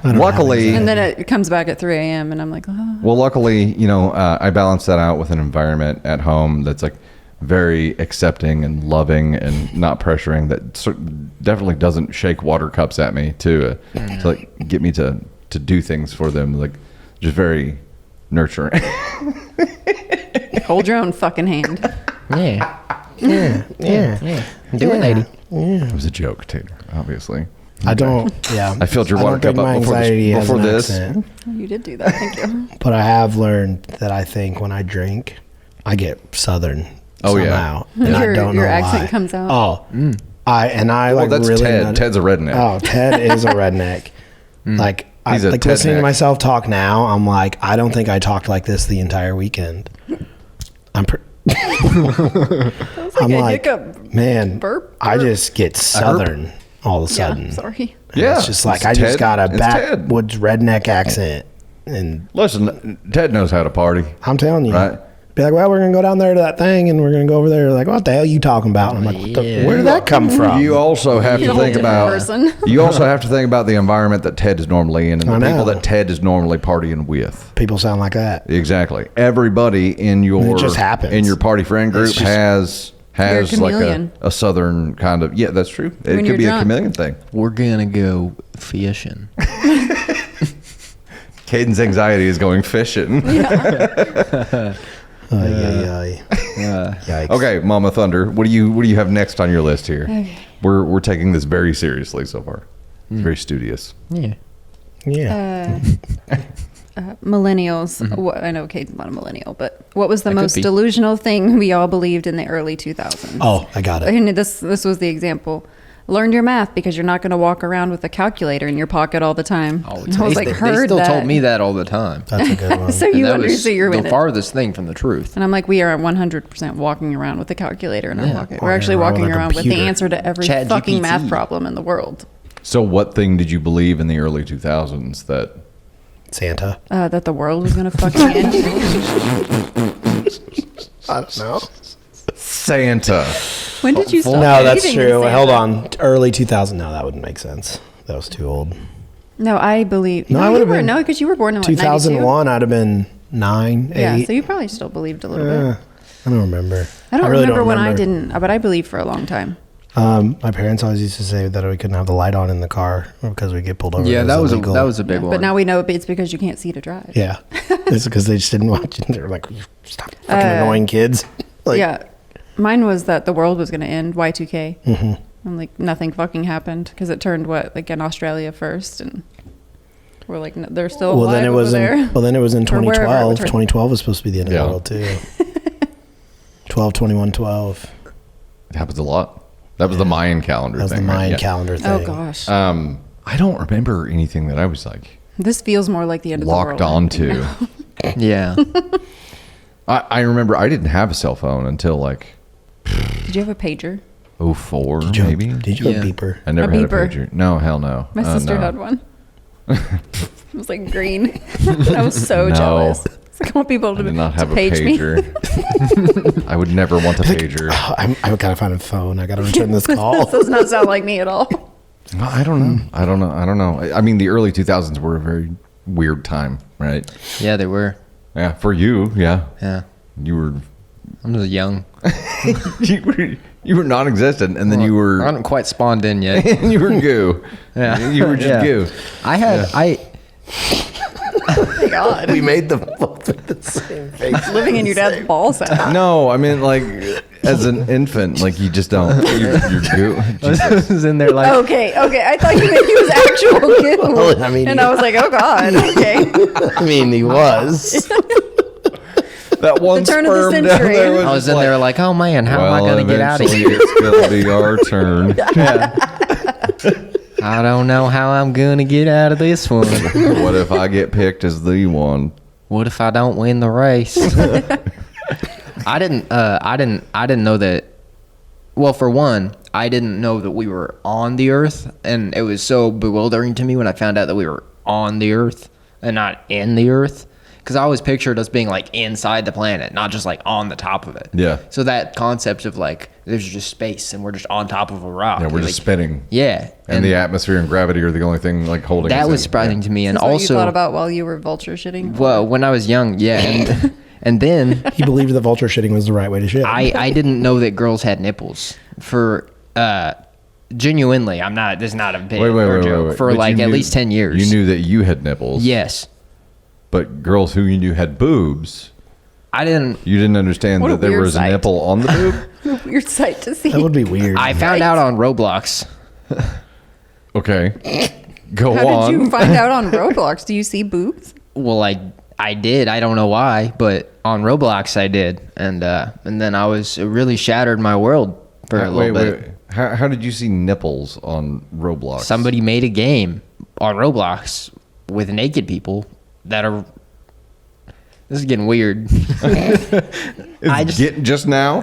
Luckily, And then it comes back at 3 a.m. and I'm like, oh. well, luckily, I balance that out with an environment at home that's like very accepting and loving and not pressuring. That definitely doesn't shake water cups at me to like get me to do things for them. Like just very nurturing. Hold your own fucking hand. Yeah. Yeah. Do it, lady. It was a joke, Tater. Obviously, I don't. Yeah. I filled your I water don't think cup my up anxiety has before an this. accent. Oh, you did do that. Thank you. But I have learned that I think when I drink, I get southern. Oh, yeah. somehow, and I Your- don't your know accent why. comes out. Oh, I Well, like that's really. Ted. Ted's a redneck. Oh, Ted is a redneck. Like He's a like listening to Ted-neck. myself talk now. I'm like, I don't think I talked like this the entire weekend. I'm. I'm a like, hiccup. man, Burp? I just get southern all of a sudden. Yeah, sorry. And Yeah, it's just like it's I just Ted. got a It's backwoods redneck accent, and Listen, Ted knows how to party. I'm telling you, Right. be like, well, we're gonna go down there to that thing, and we're gonna go over there. Like, what the hell are you talking about? And I'm like, what the, where did that come from? You also have You're to a whole think different about. person. You also have to think about the environment that Ted is normally in, and I the people know. that Ted is normally partying with. People sound like that. Exactly. Everybody in your It just happens. in your party friend group It's just- has You're a like chameleon. a southern kind of. Yeah, that's true. It When could you're be drunk. a chameleon thing. We're gonna go fishing. Caden's anxiety is going fishing. Yikes. Okay, Mama Thunder, what do you have next on your list here? Okay. We're taking this very seriously so far. It's very studious. Yeah. Yeah. Millennials. I know Kate's not a millennial, but what was the I could most be. delusional thing we all believed in the early 2000s? Oh, I got it. And this was the example. Learned your math because you're not going to walk around with a calculator in your pocket all the time. Oh, And I was like, they heard still that. told me that all the time. That's a good one. So And you that was understand you're the with it. farthest thing from the truth. And I'm like, we are 100% walking around with a calculator in our pocket. We're actually Walking walking around with a around with the computer. answer to every Chat fucking GPT. math problem in the world. So what thing did you believe in the early 2000s that Santa. That the world was going to fucking end. I don't know. Santa? When did you stop No, that's believing in true. Santa? Hold on. Early 2000. No, that wouldn't make sense. That was too old. No, I believe. No, I you would've were, been- no, because you were born in what, 2001, I'd have been 9, 8. Yeah, so you probably still believed a little bit. I don't remember. I don't really remember when I didn't, but I believed for a long time. My parents always used to say that we couldn't have the light on in the car because we get pulled over. Yeah, It that was illegal. a big one. But now we know it's because you can't see to drive. Yeah, it's because they just didn't watch it. They were like, "Stop fucking annoying kids." Like, Yeah. Mine was that the world was going to end, Y2K. And like nothing fucking happened because it turned like in Australia first. And we're like, no, they're still Well, alive then it was over there. in. Well, then it was in Or wherever it 2012. turned. 2012 was supposed to be the end of Yeah. the world too. 12/21/12. It happens a lot. That was the Mayan calendar That was thing. the right? Mayan Yeah. calendar thing. Oh, gosh. I don't remember anything that I was like This feels more like the end of the locked world. I think, onto. now. yeah. I remember I didn't have a cell phone until like Did you have a pager? 04 Did you, maybe. Did you have Yeah. a beeper? I never A had a beeper. pager. No, hell no. My sister no. had one. It was like green. I was so No. jealous. It's like, I want people I to, did not to have a page me. pager. I would never want a pager. Oh, I gotta find a phone. I gotta return this call. This does not sound like me at all. I don't know. I don't know. I mean, the early 2000s were a very weird time, right? Yeah, they were. Yeah, for you, yeah. Yeah. You were I'm just young. you were non-existent, and then you I were haven't quite spawned in yet. and you were goo. Yeah. You were just Yeah. goo. I had Oh my God. We made them both with the same face. Living in your dad's ball sack. No, I mean like as an infant, like you just don't. You're goo. Jesus. was in there like Okay. I thought you meant he was actual goo. Well, I mean, and I was like, oh God. Okay. I mean, he was. That one turn of the sperm down century. there was I was just in like, there like, oh man, how am I well, gonna get out of eventually here? It's gonna be our turn. I don't know how I'm gonna get out of this one. What if I get picked as the one? What if I don't win the race? I didn't know that. Well, for one, I didn't know that we were on the Earth, and it was so bewildering to me when I found out that we were on the Earth and not in the Earth. Because I always pictured us being like inside the planet, not just like on the top of it. Yeah. So that concept of like there's just space and we're just on top of a rock. Yeah, we're just like, spinning. Yeah. And the atmosphere and gravity are the only thing like holding. that us was in. surprising to me, and That's what also you thought about while you were vulture shitting. well, when I was young, yeah, and then He believed the vulture shitting was the right way to shit. I didn't know that girls had nipples. For genuinely, I'm not. This is not a bit or joke. For But like you at knew- least 10 years. You knew that you had nipples. Yes, But girls who you knew had boobs, I didn't. you didn't understand What a that there weird was a sight. nipple on the boob. Weird sight to see. That would be weird. I found out on Roblox. Okay. Go How on. did you find out on Roblox? Do you see boobs? Well, I did. I don't know why, but on Roblox I did, and then it really shattered my world for a little bit. How did you see nipples on Roblox? Somebody made a game on Roblox with naked people that are. This is getting weird. Just now?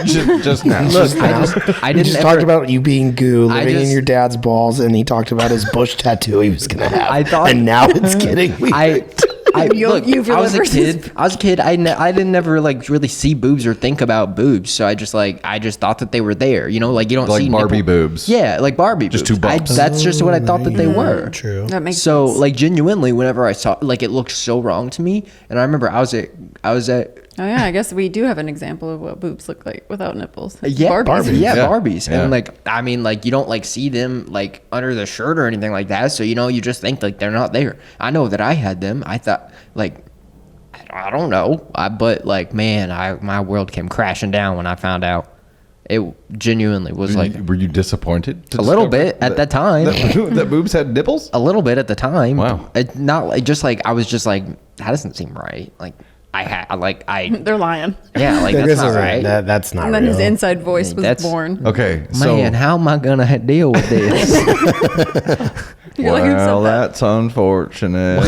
just now. Look, I We didn't just ever, talked about you being goo, I living in just- your dad's balls, and he talked about his bush tattoo he was gonna have. I thought- and now it's getting weird. Look, You've I was a versus- kid. I was a kid. I didn't never like really see boobs or think about boobs. So I just thought that they were there. You know, like you don't Like see Barbie nipple- boobs. Yeah, like Barbie. Just boobs. two bumps. That's just what I thought that they were. True. That makes So sense. like genuinely, whenever I saw like it looked so wrong to me, and I remember I was at Oh yeah, I guess we do have an example of what boobs look like without nipples. yeah Barbies. yeah Yeah. Barbies, Yeah. and like I mean like you don't like see them like under the shirt or anything like that. So you know you just think like they're not there. I know that I had them. I thought like I don't know. But like, man, my world came crashing down when I found out. It genuinely was like. Were you disappointed? A little bit at that time. That boobs had nipples? A little bit at the time. Wow. It, not like, just like, I was just like, that doesn't seem right. Like, They're lying. yeah, like, This that's not isn't- right. That's not And then real. his inside voice was That's- born. Okay, so Man, how am I gonna deal with this? You're like, who said well, that? that's unfortunate.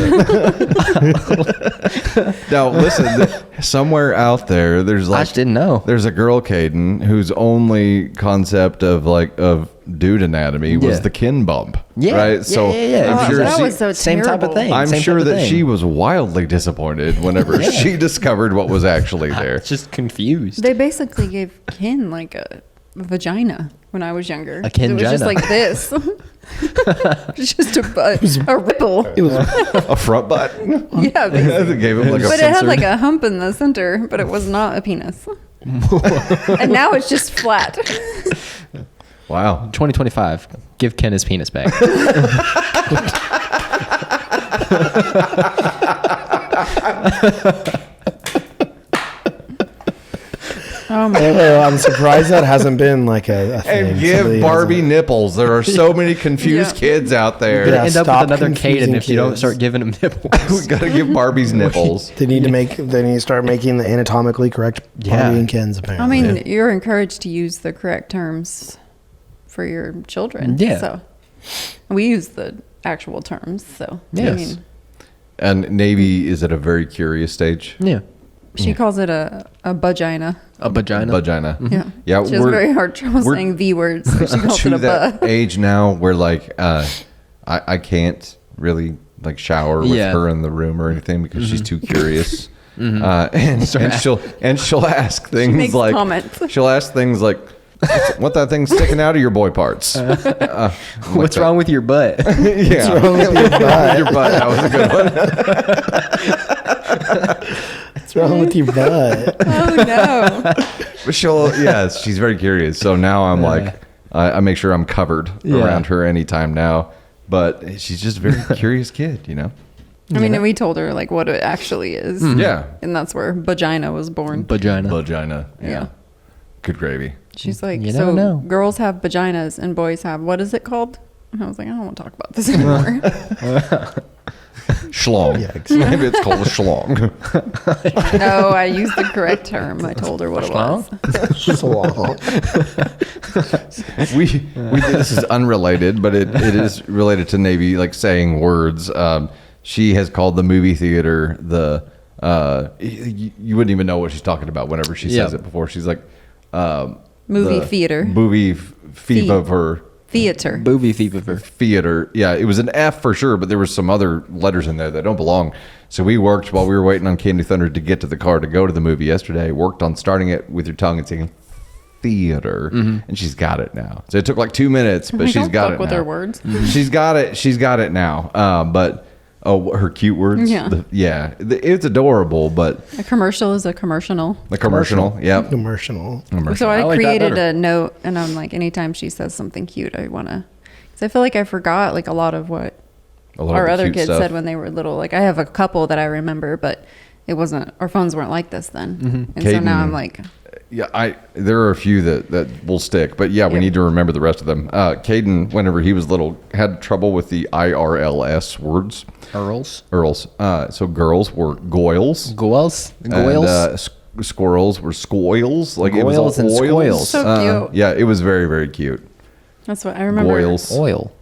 Now, listen, somewhere out there, there's I like just didn't know. there's a girl, Kadin, whose only concept of dude anatomy was Yeah. the kin bump. Yeah, right. yeah, So yeah. I'm Oh, sure that she, was so Same type of terrible. thing. I'm Same sure type of that thing. she was wildly disappointed whenever she discovered what was actually there. Just confused. They basically gave Ken like a vagina when I was younger. A It was just Ken-gina. like this. It's just a ripple. It was A front butt. Yeah, basically. They gave him like a But it had censored. like a hump in the center, but it was not a penis. And now it's just flat. wow. 2025. Give Ken his penis back. Oh my! I'm surprised that hasn't been like a thing. And give Somebody Barbie hasn't- nipples. There are so many confused Yeah. kids out there. Yeah, End up stop with another confusing Caden if you don't kids. start giving him nipples. We gotta give Barbies nipples. They need to start making the anatomically correct Yeah. Barbie and Kens. I Apparently, mean, you're encouraged to use the correct terms for your children. Yeah. So we use the actual terms. So I Yes. mean, And Navy is at a very curious stage. Yeah. she calls it a vagina. A vagina. Vagina. Yeah. Yeah, She has very hard trouble we're- saying V words. So she calls it to a that buh. age now where like I can't really like shower with Yeah. her in the room or anything because she's too curious. And she'll ask things makes like comments. she'll ask things like what that thing's sticking out of your boy parts. What's wrong with your butt? Yeah. wrong with your butt? Your butt. That was a good one. what's wrong with your butt? Oh no! But she's very curious. So now I'm like, I make sure I'm covered Yeah. around her anytime now. But she's just a very curious kid, you know? I mean, we told her like what it actually is. Yeah. And that's where vagina was born. Vagina. Vagina. Yeah. Good gravy. She's like, You so never know. girls have vaginas and boys have, what is it called? And I was like, I don't want to talk about this anymore. Schlong. Yikes. Maybe it's called a schlong. No, I used the correct term. I told her what it was. we did, this is unrelated, but it is related to Navy, like saying words. She has called the movie theater the you wouldn't even know what she's talking about whenever she says Yeah. it before. She's like Movie the theater. movie fever Theater. Booby fever. theater. Yeah, it was an F for sure, but there was some other letters in there that don't belong. So we worked while we were waiting on Candy Thunder to get to the car to go to the movie yesterday. Worked on starting it with your tongue and saying theater, and she's got it now. So it took like 2 minutes, but she's Don't got fuck it with now. her words. She's got it. She's got it now. But her cute words. Yeah. It's adorable. But A commercial is a commercial. the commercial. Yep. Commercial. So I like that created better. a note, and I'm like, anytime she says something cute, I want to, because I feel like I forgot like a lot of what A lot of our the other cute kids stuff. said when they were little. Like I have a couple that I remember, but it wasn't, our phones weren't like this then. And so now Caden- I'm like, Yeah, there are a few that will stick, but yeah, we Yep. need to remember the rest of them. Caden, whenever he was little, had trouble with the IRLS words. Earls. Earls. So girls were goyles. Goyles. And, Goyles. squirrels were scoils. Like it was all Goyles and oils. squoils. So cute. Yeah, it was very, very cute. that's what I remember. Goyles. Oil.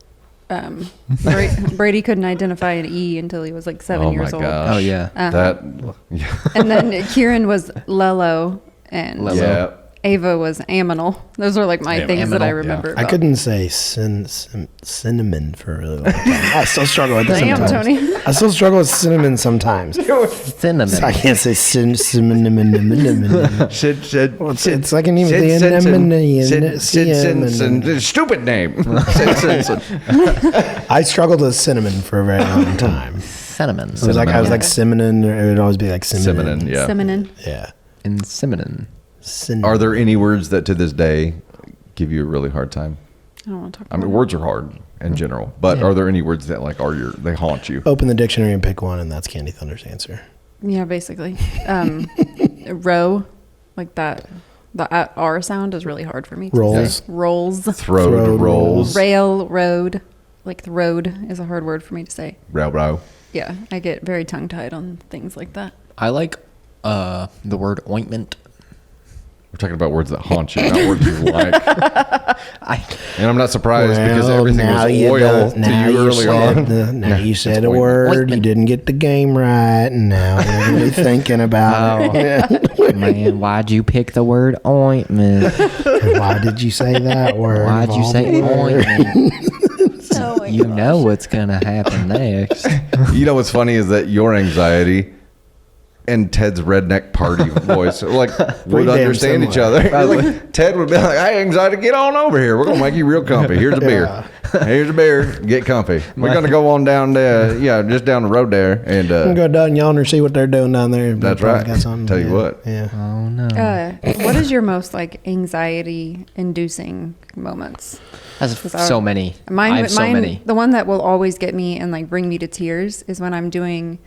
Brady couldn't identify an E until he was like 7 Oh years my old. gosh. Oh, yeah. That. Yeah. And then Kieran was Lelo, and Lelo. Yeah. Ava was Aminal. Those are like my things that I Aminal, remember. I about. couldn't say cinnamon for a really long time. I still struggle with it Damn, sometimes. Tony. I still struggle with cinnamon sometimes. Cinnamon. I can't say cinnamon. Sid. Well, it's like an even Sid the Simpson. Stupid name. Sid Simpson. I struggled with cinnamon for a very long time. Cinnamon. It was like I was like cinnamon, or it would always be like cinnamon. Cinnamon. Yeah. Cinnamon. Yeah. And cinnamon. Cinnamon. Are there any words that to this day give you a really hard time? I don't want to talk I about mean, words are hard in general, but are there any words that like they haunt you? Open the dictionary and pick one, and that's Candy Thunder's answer. Yeah, basically. Row, like that. The R sound is really hard for me. Rolls. Say. Rolls. Throwed rolls. Railroad. Like the road is a hard word for me to say. Railroad. Yeah, I get very tongue-tied on things like that. I like the word ointment. We're talking about words that haunt you, not words you like. And I'm not surprised because Well, everything now was you oil done- to now you early said on. the- now you said a ointment. word. You Ointment. didn't get the game right, and now you're really thinking about it. Man, why'd you pick the word ointment? And why did you say that word? Why'd you say ointment? Oh my You know what's gonna happen next. You know what's funny is that your anxiety and Ted's redneck party voice would Pretty damn understand each similar. other. Like, Ted would be like, "Hey, anxiety, get on over here. We're gonna make you real comfy. Here's a beer. Here's a beer. Get comfy. We're gonna go on down there, just down the road there, and I'm gonna go down yonder and see what they're doing down there. They That's probably right. got something. Tell you Yeah. what. Yeah. Oh no. What is your most like anxiety inducing moments? That's I- so many. Mine, I have so many. The one that will always get me and like bring me to tears is when I'm doing,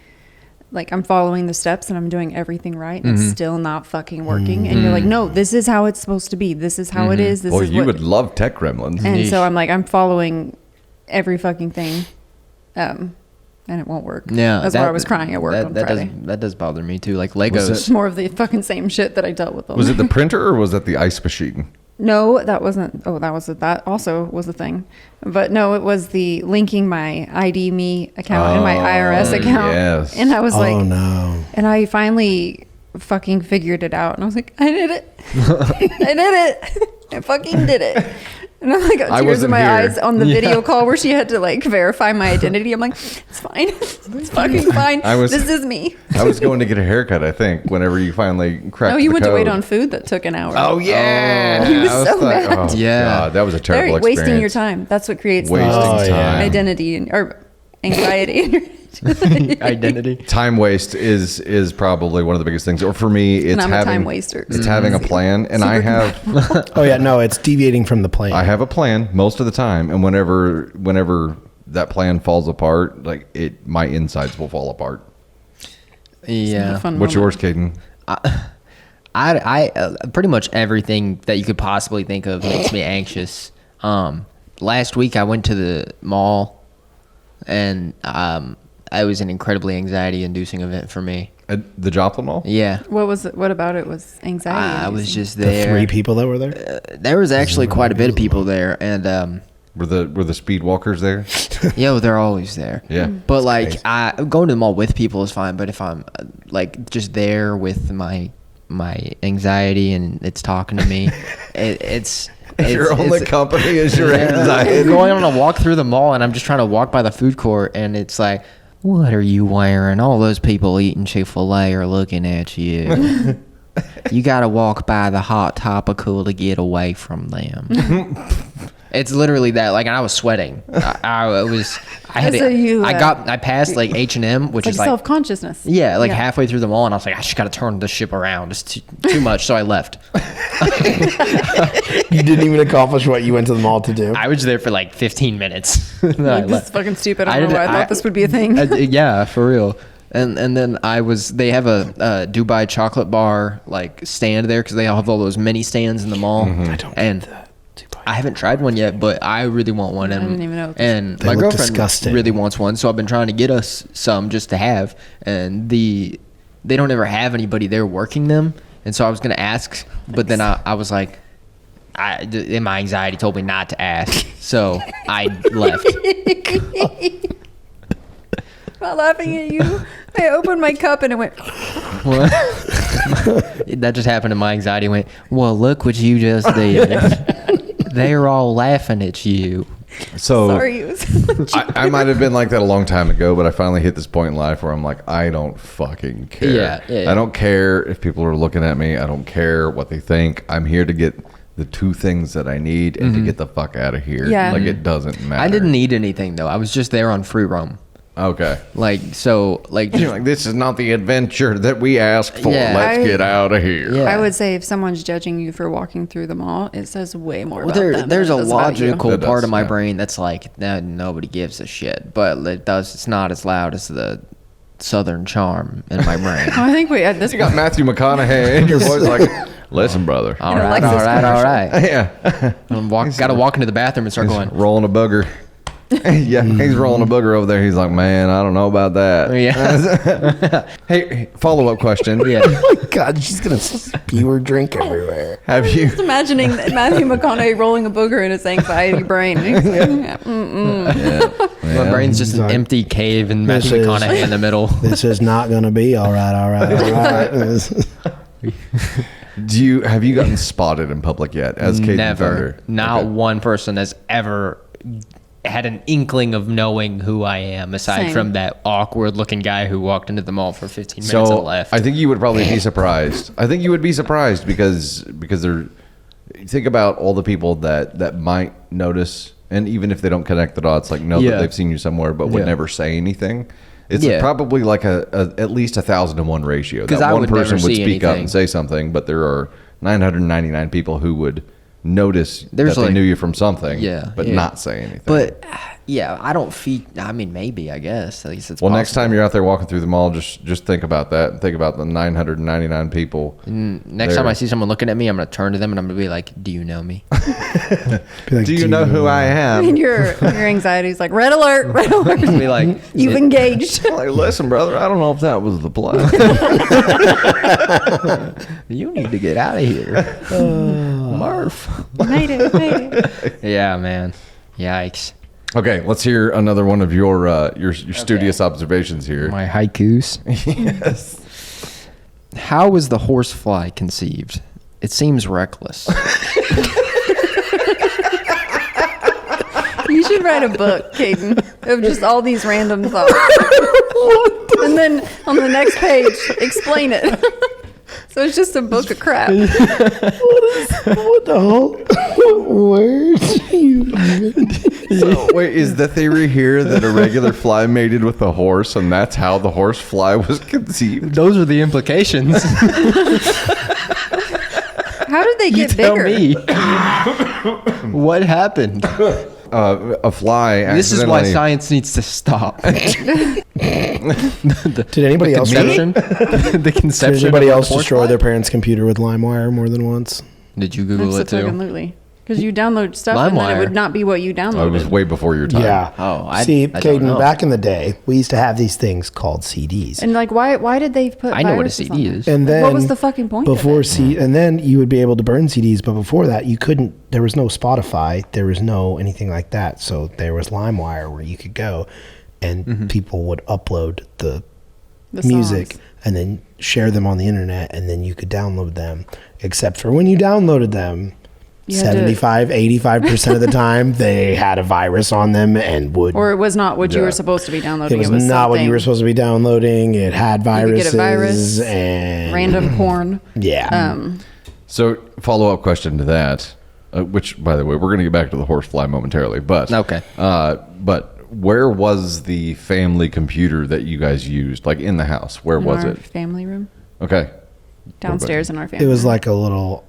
like I'm following the steps and I'm doing everything right and it's still not fucking working. And you're like, no, this is how it's supposed to be. This is how it is. This Well, is you what. would love Tech Gremlins. And Yeesh. so I'm like, I'm following every fucking thing, and it won't work. Yeah, that's why I was crying at work on Friday. That does bother me too. Like Was Legos. It's more of the fucking same shit that I dealt with. Was it the printer or was that the ice machine? No, that wasn't. Oh, that also was a thing. But no, it was the linking my ID Me account and my IRS account. yes. And I was like, Oh no. and I finally fucking figured it out. And I was like, I did it. I did it. I fucking did it. And I'm like, got I tears in wasn't my here. eyes on the video call where she had to like verify my identity. I'm like, it's fine. It's fucking fine. This is me. I was going to get a haircut, I think, whenever you finally cracked No, you the went to wait code. on food that took an hour. Oh, yeah. He was I so like, mad. Oh, Yeah. God, that was a terrible They're experience. wasting your time. That's what creates the Wasting Oh, most yeah. time. identity or anxiety in your Identity. Time waste is probably one of the biggest things. Or for me, it's And I'm a having time waster. It's having a plan, and I have Oh yeah, no, it's deviating from the plan. I have a plan most of the time, and whenever that plan falls apart, like my insides will fall apart. Yeah. Fun What's yours, moment. Caden? I pretty much everything that you could possibly think of makes me anxious. Last week I went to the mall, and it was an incredibly anxiety-inducing event for me. At the Joplin Mall? Yeah, What was it? What about it was anxiety? I was inducing? just the there. 3 people that were there. There was actually quite a bit of people there, and Were the speed walkers there? yeah, they're always there. Yeah. But like, going to the mall with people is fine. But if I'm like just there with my anxiety and it's talking to me, it's Your only company is your anxiety. Going on a walk through the mall, and I'm just trying to walk by the food court, and it's like, what are you wearing? All those people eating Chick-fil-A are looking at you. You got to walk by the Hot Topical to get away from them. It's literally that. Like, and I was sweating. I passed like H&M, which It's is like like self-consciousness. yeah, like halfway through the mall, and I was like, I just got to turn this ship around. It's too much, so I left. You didn't even accomplish what you went to the mall to do. I was there for like 15 minutes. Then I Like, this is left. fucking stupid. I don't know why I thought this would be a thing. Yeah, for real. And then they have a Dubai chocolate bar like stand there because they have all those mini stands in the mall. I don't And get that. Dubai. I haven't tried one yet, but I really want one. And, I didn't even know. And They my look girlfriend disgusting. really wants one, so I've been trying to get us some just to have. And they don't ever have anybody there working them, and so I was gonna ask, but then I was like, my anxiety told me not to ask, so I left. I'm not laughing at you. I opened my cup and it went. What? That just happened, and my anxiety went, well, look what you just did. They're all laughing at you. So Sorry. It was I might have been like that a long time ago, but I finally hit this point in life where I'm like, I don't fucking care. Yeah. I don't care if people are looking at me. I don't care what they think. I'm here to get the 2 things that I need and to get the fuck out of here. Yeah. Like, it doesn't matter. I didn't need anything, though. I was just there on free roam. Okay. Like, so, like, You're like, this is not the adventure that we asked for. Yeah. Let's get out of here. Yeah. I would say if someone's judging you for walking through the mall, it says way more well, about them. there's than a it does about you. logical That does, part of my yeah. brain that's like, nah, nobody gives a shit. But it's not as loud as the Southern charm in my brain. I think we had this. You got Matthew McConaughey and your voice like, listen, brother. All right, Alexis all right, all right. Yeah. Got to walk into the bathroom and start He's going. rolling a booger. Yeah, he's rolling a booger over there. He's like, man, I don't know about that. Yeah. Hey, follow-up question. Yeah. Oh my God, she's gonna spew her drink everywhere. Have you? Just imagining Matthew McConaughey rolling a booger in his anxiety brain. My brain's just an empty cave and This Matthew is- McConaughey in the middle. This is not gonna be all right. Have you gotten spotted in public yet as Kadin Never. Thunder? Not Okay. one person has ever had an inkling of knowing who I am, aside Same. from that awkward looking guy who walked into the mall for 15 minutes and left. I think you would probably be surprised. I think you would be surprised because there. Think about all the people that might notice, and even if they don't connect the dots, like know Yeah. that they've seen you somewhere, but would Yeah. never say anything. It's Yeah. probably like a at least 1,000-to-1 ratio. 'Cause That I one would never person would see speak up anything. and say something, but there are 999 people who would notice There's that they like- knew you from something, Yeah, but yeah. not say anything. But yeah, I don't feel. I mean, maybe I guess at least it's well, possible. next time you're out there walking through the mall, just think about that and think about the 999 people. Next time I see someone looking at me, I'm gonna turn to them and I'm gonna be like, "Do you know me?" Do you know who I am? And your anxiety's like, red alert, red alert. be like, You've engaged. Like, listen, brother, I don't know if that was the play. "You need to get out of here, Murph." Made it. Yeah, man. Yikes. Okay, let's hear another one of your studious observations here. My haikus. Yes. How was the horsefly conceived? It seems reckless. You should write a book, Kadin, of just all these random thoughts. And then on the next page, explain it. So it's just a book of crap. What the hell? Words you So, wait, is the theory here that a regular fly mated with a horse, and that's how the horse fly was conceived? Those are the implications. How did they You get tell bigger? me. What happened? A fly. This is why accidentally- science needs to stop. Did anybody else? Conception? The conception. Did anybody of a else destroy horsefly? their parents' computer with LimeWire more than once? Did you Google it too? Absolutely. Because you download stuff and then it LimeWire. would not be what you Oh, it was downloaded. way before your time. Yeah. Oh, I see, don't Kadin, know. back in the day, we used to have these things called CDs. And like, why did they put? I know what a viruses CD on is. there? And then What was the fucking point of before it? and then you would be able to burn CDs, but before that you couldn't. There was no Spotify, there was no anything like that. So there was LimeWire where you could go, and people would upload the music songs. and then share them on the internet, and then you could download them. Except for when you downloaded them, You had to- 85% of the time they had a virus on them and would. Or it was not what you Yeah. were supposed to be downloading. it was not what you were supposed to be downloading. It had could viruses get a virus, and random porn. Yeah. So, follow-up question to that, which, by the way, we're going to get back to the horsefly momentarily, but Okay. But where was the family computer that you guys used, like in the house? Where In was our it? family room Okay. downstairs in our family. It was room. like a little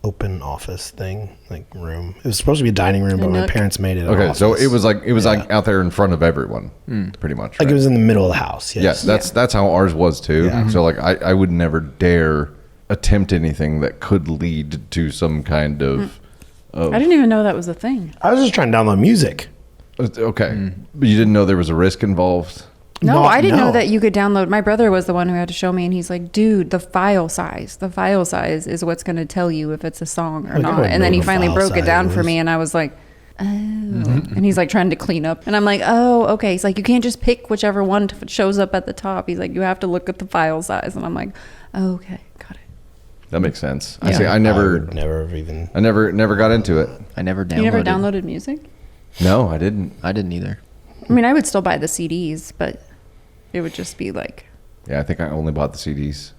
open office thing, like room. It was supposed to be a dining room, but my nook. parents made it. An Okay, so office. it was like out there in front of everyone, pretty much. like right? it was in the middle of the house. Yes. Yeah, that's how ours was too. Yeah. So like I would never dare attempt anything that could lead to some kind of. I didn't even know that was a thing. I was just trying to download music. Okay, but you didn't know there was a risk involved. No, No, I didn't no. know that you could download. My brother was the one who had to show me, and he's like, "Dude, the file size is what's going to tell you if it's a song or Like, I not." wouldn't And then know he what finally file broke it size down for was. me, and I was like, "Oh." And he's like trying to clean up, and I'm like, "Oh, okay." He's like, "You can't just pick whichever one shows up at the top." He's like, "You have to look at the file size," and I'm like, oh, "Okay, got it." That makes sense. Yeah. I see. I would never have even. never got into it. I never downloaded. You never downloaded music? No, I didn't. I didn't either. I mean, I would still buy the CDs, but it would just be like, Yeah, I think I only bought the CDs.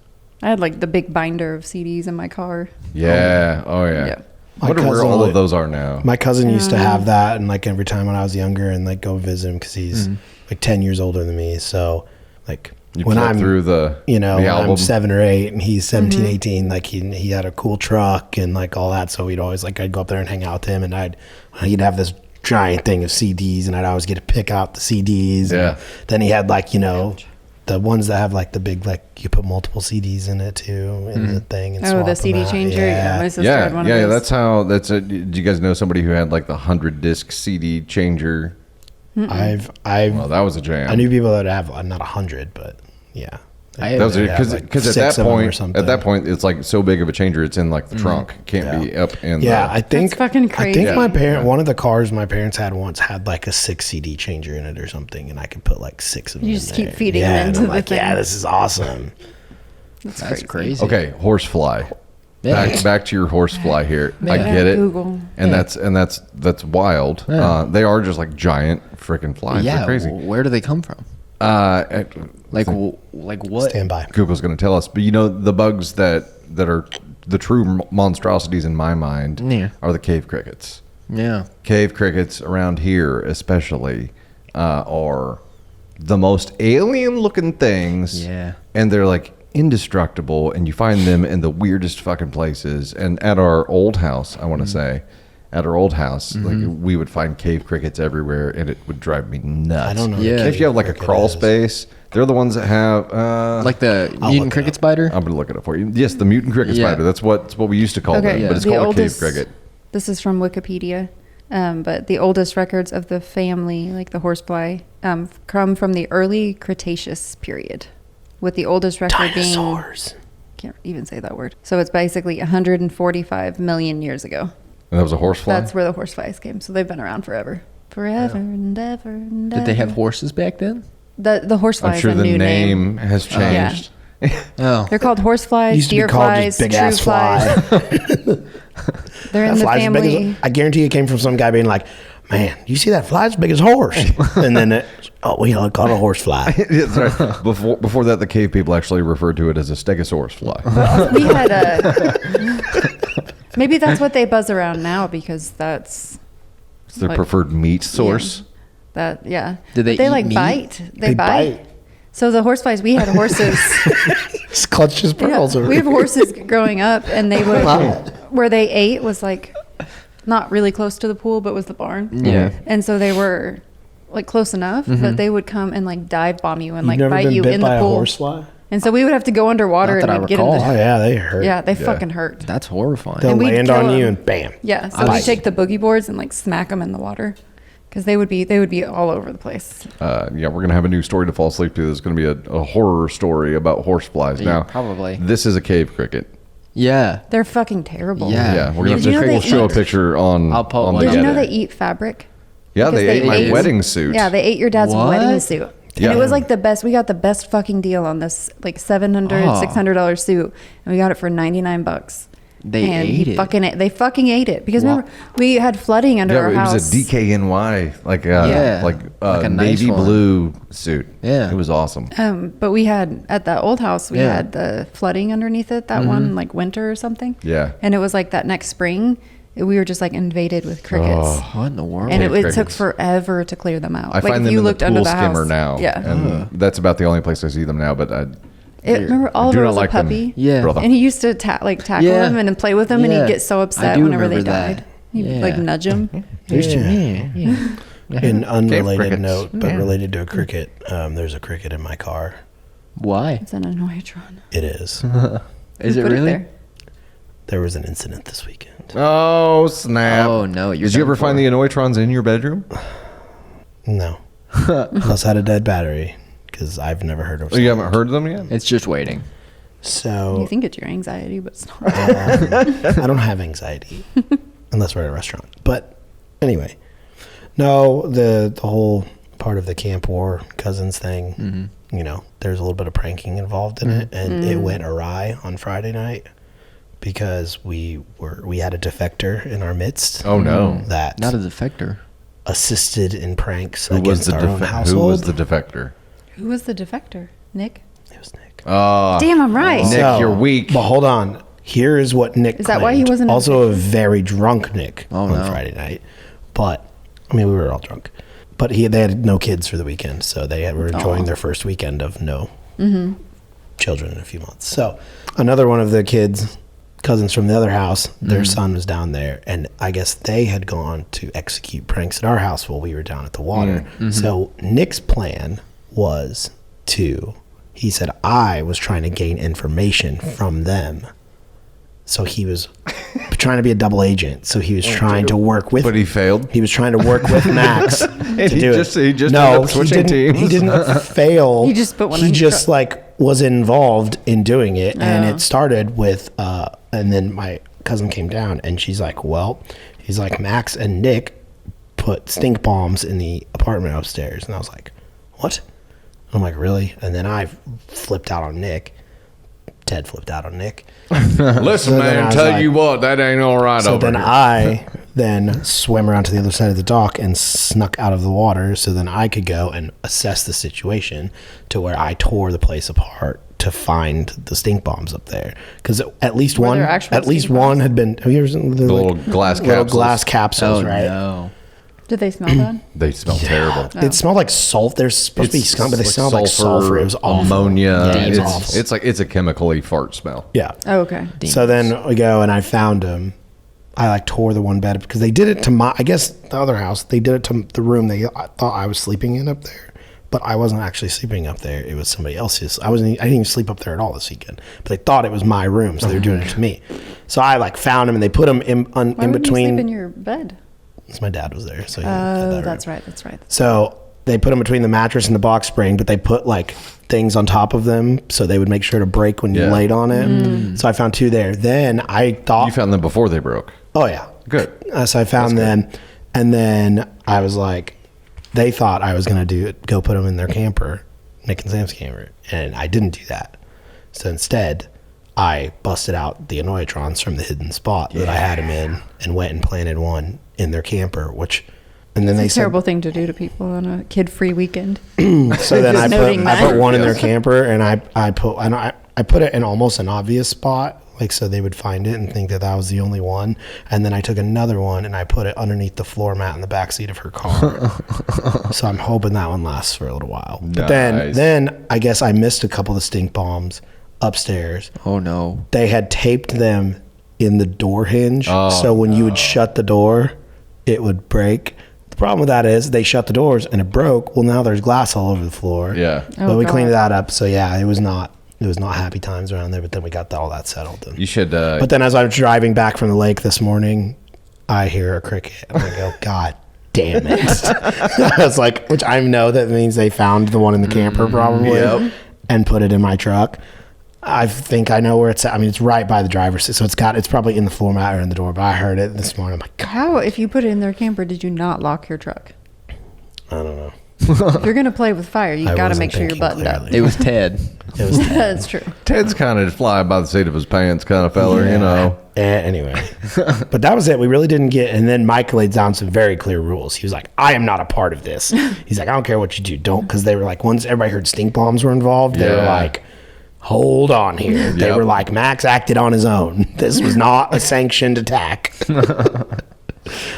I had like the big binder of CDs in my car. Yeah. Oh yeah. Yeah. I wonder My where cousin all would- of those are now. My cousin used to have that, and like every time when I was younger, and like go visit him because he's like 10 years older than me. So like You when flip I'm through the you know, the when album. I'm 7 or 8 and he's 17, 18, like he had a cool truck and like all that. So we'd always like, I'd go up there and hang out with him, and he'd have this giant thing of CDs, and I'd always get to pick out the CDs. Yeah. And then he had like, you know, the ones that have like the big, like you put multiple CDs in it too, in the thing. And Oh, swap the them CD out. changer. Yeah, my sister Yeah, had one yeah, of those. that's how. That's a. Do you guys know somebody who had like the 100-disc CD changer? I've Well, that was a jam. I knew people that have not 100, but yeah. I That was They have, because like, at six that of them or point, something. at that point, it's like so big of a changer. It's in like the trunk. It can't be up in. Yeah, the, I think That's fucking I think crazy. my parent, one of the cars my parents had once had like a 6 CD changer in it or something, and I could put like 6 of them. You in just keep there. feeding yeah, them and into I'm the like, yeah, thing. this is awesome. That's crazy. Okay, horsefly. Yeah. Back to your horsefly here. I Yeah. get it, Google. and that's wild. Yeah. They are just like giant freaking flies. Yeah. They're crazy. Where do they come from? Like what? Stand by. Google's going to tell us, but you know the bugs that are the true monstrosities in my mind Yeah. are the cave crickets. Yeah. Cave crickets around here, especially, are the most alien-looking things. Yeah. And they're like indestructible, and you find them in the weirdest fucking places. And at our old house, I want to say, at our old house, like we would find cave crickets everywhere, and it would drive me nuts. I don't know. Yeah. If you have like a Cricket crawl is. space, they're the ones that have Like the I'll mutant look it cricket up. spider? I'm gonna look it up for you. Yes, the mutant cricket Yeah. spider. That's what we used to call Okay, them, but it's the called oldest- a cave cricket. This is from Wikipedia, but the oldest records of the family, like the horsefly, come from the early Cretaceous period, with the oldest record being Dinosaurs. can't even say that word. So it's basically 145 million years ago. And that was a horsefly. That's where the horseflies came. So they've been around forever, and ever and ever. Did they have horses back then? The horsefly I'm sure is a the new name has changed. Oh. They're called horseflies, Used to be deer called flies, just big true ass fly. flies. They're in That the fly's as big family. as, I guarantee it came from some guy being like, "Man, you see that fly as big as a horse?" And then we call it a horse fly. That's right. Before that, the cave people actually referred to it as a stegosaurus fly. We had a. Maybe that's what they buzz around now because that's It's their Like- preferred meat source. that. Yeah. Did they But they eat like meat? bite. They They bite. bite. So the horseflies, we had horses. Just clutched his Yeah, pearls over we have here. horses growing up, and they would where they ate was like not really close to the pool, but was the barn. Yeah. And so they were like close enough, but they would come and like dive bomb you and You've like never bite been you bit in by the a pool. horsefly? And so we would have to go underwater Not and that I like, get in recall. Oh the. yeah, they hurt. Yeah, they Yeah. fucking hurt. That's horrifying. They'll And we'd land kill on you 'em. and bam. Yeah, so we Bite. take the boogie boards and like smack them in the water because they would be all over the place. Yeah, we're gonna have a new story to fall asleep to. There's gonna be a horror story about horseflies. Yeah, Now, probably. this is a cave cricket. Yeah. They're fucking terrible. Yeah. Yeah, we're gonna Did you know we'll they show a eat- picture on. I'll pull on one the Did you know Edit. they eat fabric? Yeah, because they they ate my ate- wedding suit. Yeah, they ate your dad's What? wedding suit. Yeah. And it was like the best. We got the best fucking deal on this like $700, Oh. $600 suit, and we got it for $99. They and ate it. They fucking ate it because Wow. remember we had flooding under Yeah, our it house. was a DKNY, like Yeah, like like a nice navy one. blue suit. Yeah. it was awesome. But we had at that old house we Yeah. had the flooding underneath it that one like winter or something. Yeah. And it was like that next spring we were just like invaded with crickets. Oh. What in the world? And it Cave took crickets. forever to clear them out. I like find if them you in looked the under pool the skimmer house. now. Yeah. and that's about the only place I see them now. But I Remember I Oliver do not was like a them. puppy? Yeah. brother. And he used to tackle Yeah. him and then play with him, and Yeah. he'd get so I upset do whenever they remember that. died. He'd Yeah. like nudge him. An unrelated crickets. note, but related to a cricket. There's a cricket in my car. Why? It's an annoyatron. It is. Is Who it put really? there? There was an incident this weekend. oh snap! Oh, no, you're Did you done ever find for. the annoytrons in your bedroom? No. Plus, I had a dead battery because I've never heard of. Oh, you haven't heard of them yet? It's just waiting. So You think it's your anxiety, but it's not. I don't have anxiety unless we're at a restaurant. But anyway, no, the whole part of the Camp War Cousins thing, you know, there's a little bit of pranking involved in it, and it went awry on Friday night because we had a defector in our midst. Oh no! That Not a defector. assisted in pranks Who was against the our own household. Who was the defector? Who was the defector? Nick? It was Nick. Damn, I'm right. Nick, you're weak. But hold on. Here is what Nick Is that why he claimed. wasn't in Also a very drunk Nick Oh, on no. Friday night. But, I mean, we were all drunk. But they had no kids for the weekend, so they were enjoying their first weekend of no children in a few months. So another one of the kids, cousins from the other house, their son was down there, and I guess they had gone to execute pranks at our house while we were down at the water. So Nick's plan was to He said I was trying to gain information from them. So he was trying to be a double agent. So he was trying to work with. But he failed. He was trying to work with Max to do it. He just no, ended up switching teams. He didn't fail. He just put one He in just truck. like was involved in doing it, and Oh. it started with. And then my cousin came down, and she's like, "Well," he's like, "Max and Nick put stink bombs in the apartment upstairs," and I was like, "What?" I'm like, "Really?" And then I flipped out on Nick. Ted flipped out on Nick. Listen, So then I man, was tell like- you what, that ain't all right So over then here. I then swam around to the other side of the dock and snuck out of the water so then I could go and assess the situation to where I tore the place apart to find the stink bombs up there. Because at least Were one there actual stink one had been, have you ever seen the little glass little capsules. glass capsules, right? no. Did they smell bad? They smell terrible. It smelled like salt. They're supposed to be skunk, but they smelled like sulfur. It was awful. ammonia. Yeah, it was it's, awful. it's like it's a chemically fart smell. Yeah. Oh, okay. So then we go and I found them. I like tore the one bed because they did it to I guess the other house. They did it to the room I thought I was sleeping in up there, but I wasn't actually sleeping up there. It was somebody else's. I didn't even sleep up there at all this weekend. But they thought it was my room, so they were doing it to me. So I like found them and they put them in Why in would between. you sleep in your bed? Because my dad was there, so he had Oh, that room. that's right. That's right. So they put them between the mattress and the box spring, but they put like things on top of them so they would make sure to break when you Yeah. laid on it. So I found two there. Then I thought, You found them before they broke. oh yeah, Good. So I found them, and then I was like, they thought I was gonna go put them in their camper, Nick and Sam's camper, and I didn't do that. So instead, I busted out the Annoyatrons from the hidden spot that I had them in, and went and planted one in their camper, and then they It's a said, terrible thing to do to people on a kid-free weekend. so then I Just noting put that. one in their camper, and I put it in almost an obvious spot, like so they would find it and think that was the only one. And then I took another one and I put it underneath the floor mat in the back seat of her car. So I'm hoping that one lasts for a little while. But Nice. then I guess I missed a couple of stink bombs upstairs. Oh no. They had taped them in the door hinge, so when you would shut the door, it would break. The problem with that is they shut the doors and it broke. Well, now there's glass all over the floor. Yeah. But Oh, we God. cleaned that up. So yeah, it was not happy times around there. But then we got all that settled. And, You should. but then as I was driving back from the lake this morning, I hear a cricket and I go, God damn it! I was like, which I know that means they found the one in the camper probably and put it in my truck. I think I know where it's at. I mean, it's right by the driver's seat, so it's probably in the floor mat or in the door. But I heard it this morning. I'm like, God, How, if you put it in their camper, did you not lock your truck? I don't know. If you're going to play with fire, you I got to wasn't make sure you're thinking buttoned up. clearly. It was Ted. It was That's true. Ted's kind of fly by the seat of his pants kind of feller, you know. Anyway, but that was it. We really didn't get. And then Mike laid down some very clear rules. He was like, "I am not a part of this." He's like, "I don't care what you do, don't." Because they were like, once everybody heard stink bombs were involved, they were Yeah. like, "Hold on here." They Yep. were like, "Max acted on his own. This was not a sanctioned attack."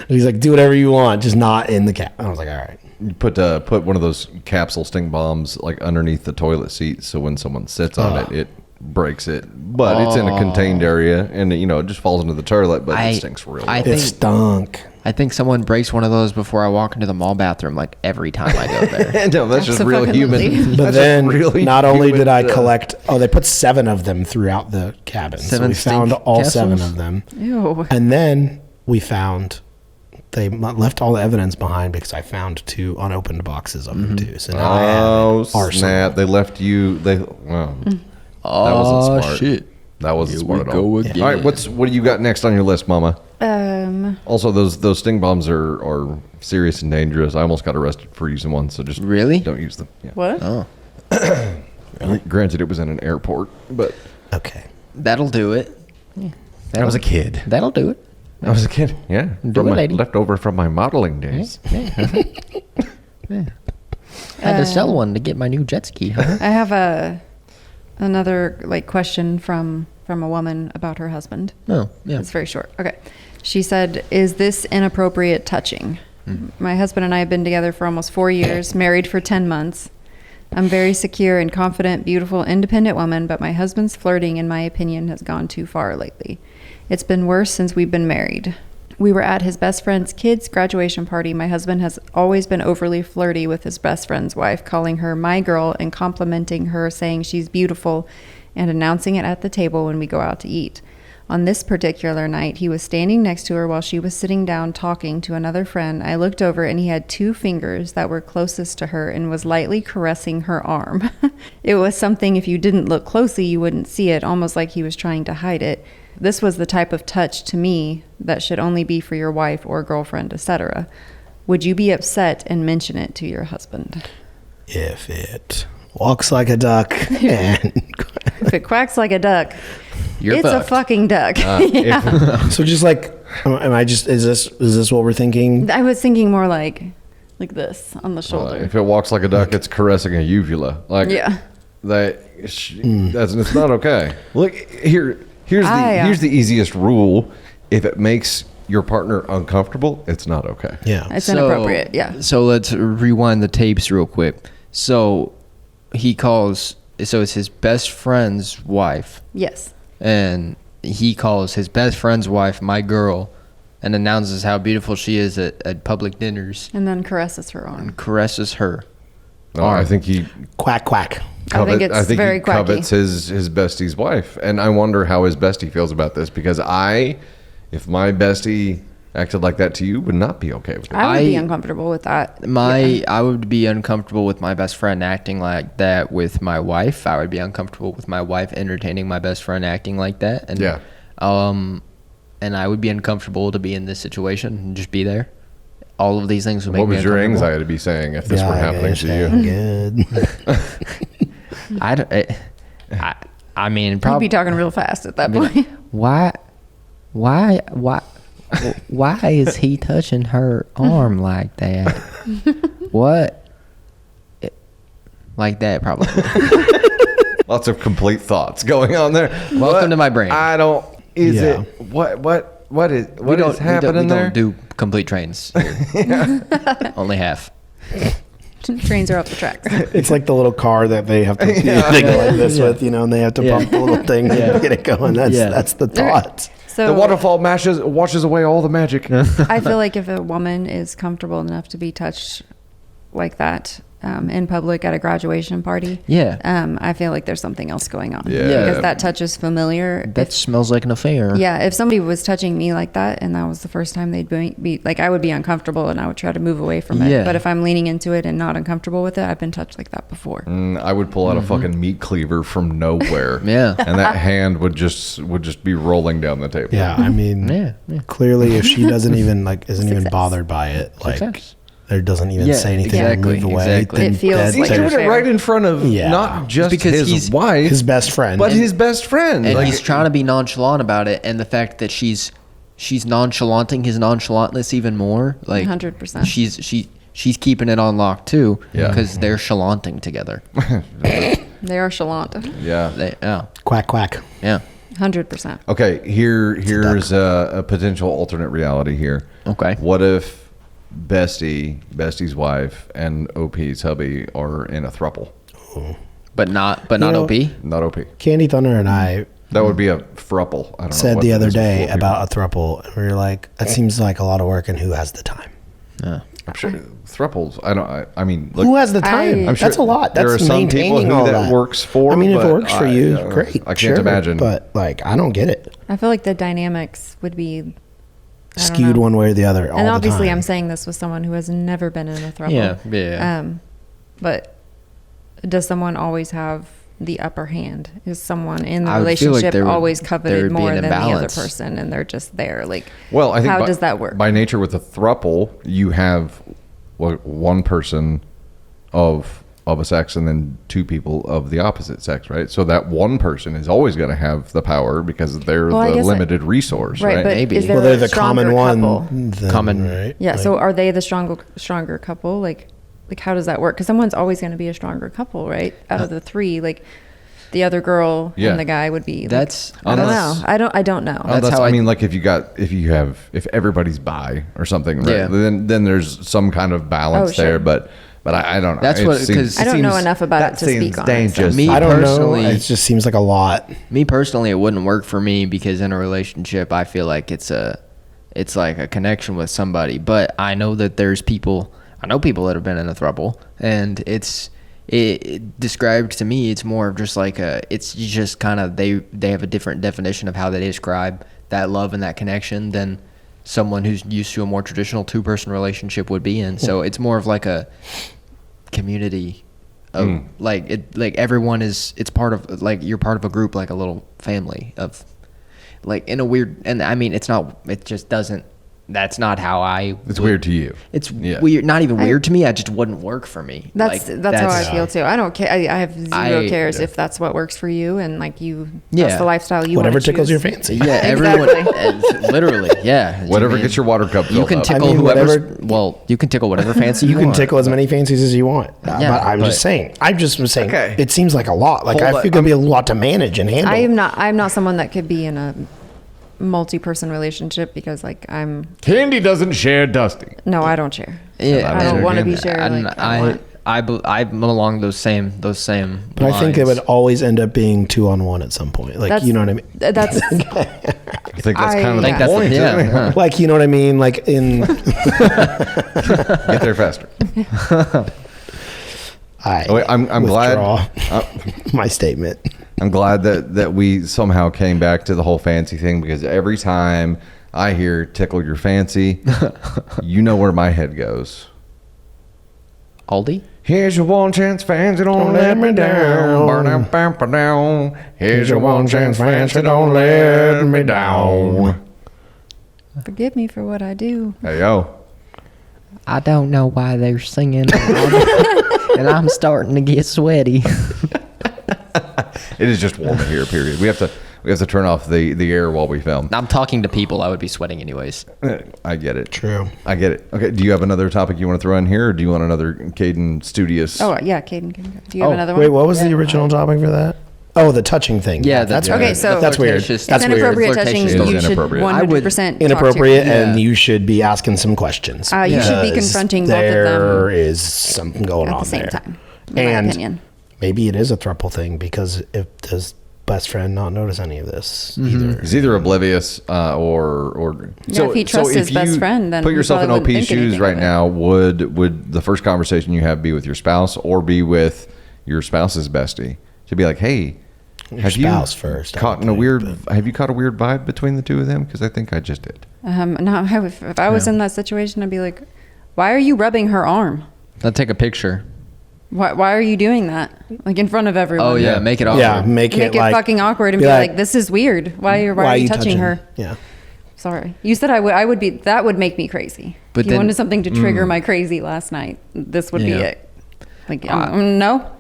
He's like, "Do whatever you want, just not in the cap." I was like, "All right." You put one of those capsule stink bombs like underneath the toilet seat, so when someone sits on it, it breaks it. But it's in a contained area, and it just falls into the toilet. But it stinks real. I good. It think stunk. I think someone breaks one of those before I walk into the mall bathroom, like every time I go there. No, that's just real Abso-fucking-lutely. human. But That's then, just really not only did I human, collect, they put 7 of them throughout the cabin. So 7 we found stink all capsules? 7 of them. Ew. And then we found they left all the evidence behind because I found 2 unopened boxes of them too. So now I have Oh an arsenal. snap! They left you. Well, that wasn't smart. Shit. That wasn't Here smart we at all. go again. All right, what do you got next on your list, Mama? Also, those sting bombs are serious and dangerous. I almost got arrested for using one, so just Really? don't use them. Yeah. What? Oh, Granted, it was in an airport, but Okay. that'll do it. I was a kid. That'll do it. I was a kid. Yeah, Do from it, my lady. leftover from my modeling days. I had to sell one to get my new jet ski. Huh? I have another question from a woman about her husband. Oh, yeah. It's very short. Okay. She said, "Is this inappropriate touching? My husband and I have been together for almost 4 years, married for 10 months. I'm very secure and confident, beautiful, independent woman, but my husband's flirting, in my opinion, has gone too far lately. It's been worse since we've been married. We were at his best friend's kid's graduation party. My husband has always been overly flirty with his best friend's wife, calling her my girl and complimenting her, saying she's beautiful, and announcing it at the table when we go out to eat. On this particular night, he was standing next to her while she was sitting down talking to another friend. I looked over and he had 2 fingers that were closest to her and was lightly caressing her arm. It was something if you didn't look closely, you wouldn't see it, almost like he was trying to hide it. This was the type of touch to me that should only be for your wife or girlfriend, etc. Would you be upset and mention it to your husband? If it walks like a duck and If it quacks like a duck, You're it's fucked. a fucking duck. Yeah. so just like, is this what we're thinking? I was thinking more like this on the shoulder. If it walks like a duck, it's caressing a uvula. Like, Yeah. It's not okay. Look, here's the easiest rule. If it makes your partner uncomfortable, it's not okay. Yeah. It's inappropriate. Yeah. So let's rewind the tapes real quick. So it's his best friend's wife, Yes. and he calls his best friend's wife my girl, and announces how beautiful she is at public dinners, And then caresses her arm. and caresses her. No, I think he Quack, quack. I think it's very he quacky. covets his bestie's wife, and I wonder how his bestie feels about this, because if my bestie acted like that to you, would not be okay with it. I would be uncomfortable with that. I would be uncomfortable with my best friend acting like that with my wife. I would be uncomfortable with my wife entertaining my best friend acting like that. And Yeah. And I would be uncomfortable to be in this situation and just be there. All of these things would make What me was your uncomfortable. anxiety be saying if this Yeah, were I happening guess to you? Good. I mean, You'd probably be talking real fast at that point. why is he touching her arm like that? What? Like that, probably. Lots of complete thoughts going on there. Welcome to my brain. I don't. Is Yeah. it what is We happening there? don't do complete trains here. Only half. Trains are off the tracks. It's like the little car that they have to they go like this with, and they have to pump the little thing to get it going. That's the thought. So The waterfall washes away all the magic. I feel like if a woman is comfortable enough to be touched like that in public at a graduation party, I feel like there's something else going on. Yeah. Because that touch is familiar. That smells like an affair. Yeah, if somebody was touching me like that and that was the first time they'd be like, I would be uncomfortable and I would try to move away from it. Yeah. But if I'm leaning into it and not uncomfortable with it, I've been touched like that before. I would pull out a fucking meat cleaver from nowhere. Yeah. And that hand would just be rolling down the table. Yeah, I mean, Yeah. clearly, if she doesn't even isn't even Success. bothered by it, Success. there doesn't even Yeah, say anything exactly, or move away. exactly. then It feels that's like He's Like doing a it fair. right in front of Yeah. not just Because his he's- wife, his best friend. but his best friend. And Like, he's trying to be nonchalant about it, and the fact that she's nonchalanting his nonchalantness even more. Like 100%. She's keeping it on lock too. Yeah. Because they're chalanting together. They are chalant. yeah. Quack, quack. Yeah. 100%. Okay, here's a potential alternate reality here. Okay. What if Bestie's wife, and OP's hubby are in a throuple? But not know- OP. Not OP. Candy Thunder and I That would be a throuple. I don't know said what the it other is with day four people. about a throuple, and we were like, that seems like a lot of work, and who has the time? Yeah. I'm sure thruples. I mean, look, Who has the time? I'm sure That's a lot. there That's are some people maintaining who all that works for, I mean, if it but works for you, great. I can't sure, imagine. But I don't get it. I feel like the dynamics would be I don't Skewed know. one way or the other. All And the obviously, time. I'm saying this with someone who has never been in a throuple. Yeah. But does someone always have the upper hand? Is someone in the I would feel like relationship always there coveted would be more an than the other imbalance. person, and they're just there? Like, Well, I think how does that work? By nature, with a throuple, you have one person of a sex and then two people of the opposite sex, right? So that one person is always going to have the power because they're Well, I the guess limited resource, right, right? but Maybe. is there well, they're a the stronger common one. couple? Then, Common. right? Yeah. Like, So are they the stronger couple? Like how does that work? Because someone's always going to be a stronger couple, right? Out of the three, like the other girl Yeah. and the guy would be. Like, That's I don't unless- know. I don't know. That's That's how I I- mean, like if everybody's bi or something, right? Yeah. Then there's some kind of balance Oh, sure. there, but I don't know. That's It what- seems- 'cause I don't know seems- enough about that it to speak seems on it, dangerous. so- Me I don't know. personally- It just seems like a lot. Me personally, it wouldn't work for me because in a relationship, I feel like it's it's like a connection with somebody. But I know that there's people. I know people that have been in a throuple, and it described to me. It's more of just like it's just kind of they have a different definition of how they describe that love and that connection than someone who's used to a more traditional 2-person relationship would be in. So it's more of like a community of like everyone is, it's part of, like, you're part of a group, like a little family of, like, in a weird, and I mean, it's not, it just doesn't, that's not how It's weird to you. It's weird, not even weird to me. It just wouldn't work for me. That's how I feel too. I don't care. I have zero cares if that's what works for you, and like that's the lifestyle you whatever want to tickles choose. your fancy. Yeah, everyone, literally, yeah. Whatever gets your water cup filled You can up. tickle whatever. well, you can tickle whatever fancy You can tickle as many fancies as you want. Yeah, but I'm just saying. Okay. It seems like a lot. Like I Hold feel gonna be a lot to manage and handle. I'm not someone that could be in a multi-person relationship because like Candy doesn't share Dusty. no, I don't share. Yeah, I don't want to be again. shared. Like, I'm along those same But I think it would always end up being 2-on-1 at some point. Like, you know what I mean? That's I think that's kind of think the that's point. yeah, isn't it? huh. Like, you know what I mean? Like in Get there faster. I'm glad. withdraw my statement. I'm glad that we somehow came back to the whole fancy thing, because every time I hear tickle your fancy, you know where my head goes. Aldi. Here's your one chance, fancy, don't let me down. Ba-dum-bum-ba-down. Here's your one chance, fancy, don't let me down. forgive me for what I do. Hey, yo. I don't know why they're singing, and I'm starting to get sweaty. It is just warm in here, period. We have to turn off the air while we film. I'm talking to people. I would be sweating anyways. I get it. True. I get it. Okay, do you have another topic you want to throw in here, or do you want another Kadin studious? Oh yeah, Kadin. Do you have another one? Wait, what was the original topic for that? Oh, the touching thing. Yeah, that's okay, weird. so that's weird. flirtatious- That's It's weird. inappropriate touching. Flirtatious You is should inappropriate. 100% Inappropriate, Yeah. and you should be asking some questions. You should be because confronting both of them There is something going at on the same there. time. In my And opinion. maybe it is a throuple thing, because if does best friend not notice any of this either? He's either oblivious or. Yeah, if he trusts his best you friend, then put he yourself in probably wouldn't OP's think shoes anything right of it. now. Would the first conversation you have be with your spouse or be with your spouse's bestie to be like, hey, Your have spouse you first, I caught would a think, weird? but- Have you caught a weird vibe between the two of them? Because I think I just did. No, if I was in that situation, I'd be like, why are you rubbing her arm? I'll take a picture. Why are you doing that? Like in front of everyone. Oh yeah, Yeah. make it awkward. Yeah, make it like fucking awkward and be like, this is weird. Why are you touching her? Yeah. Sorry. You said I would be, that would make me crazy. But if you then- wanted something to trigger my crazy last night, this would be Yeah. it. Like, no.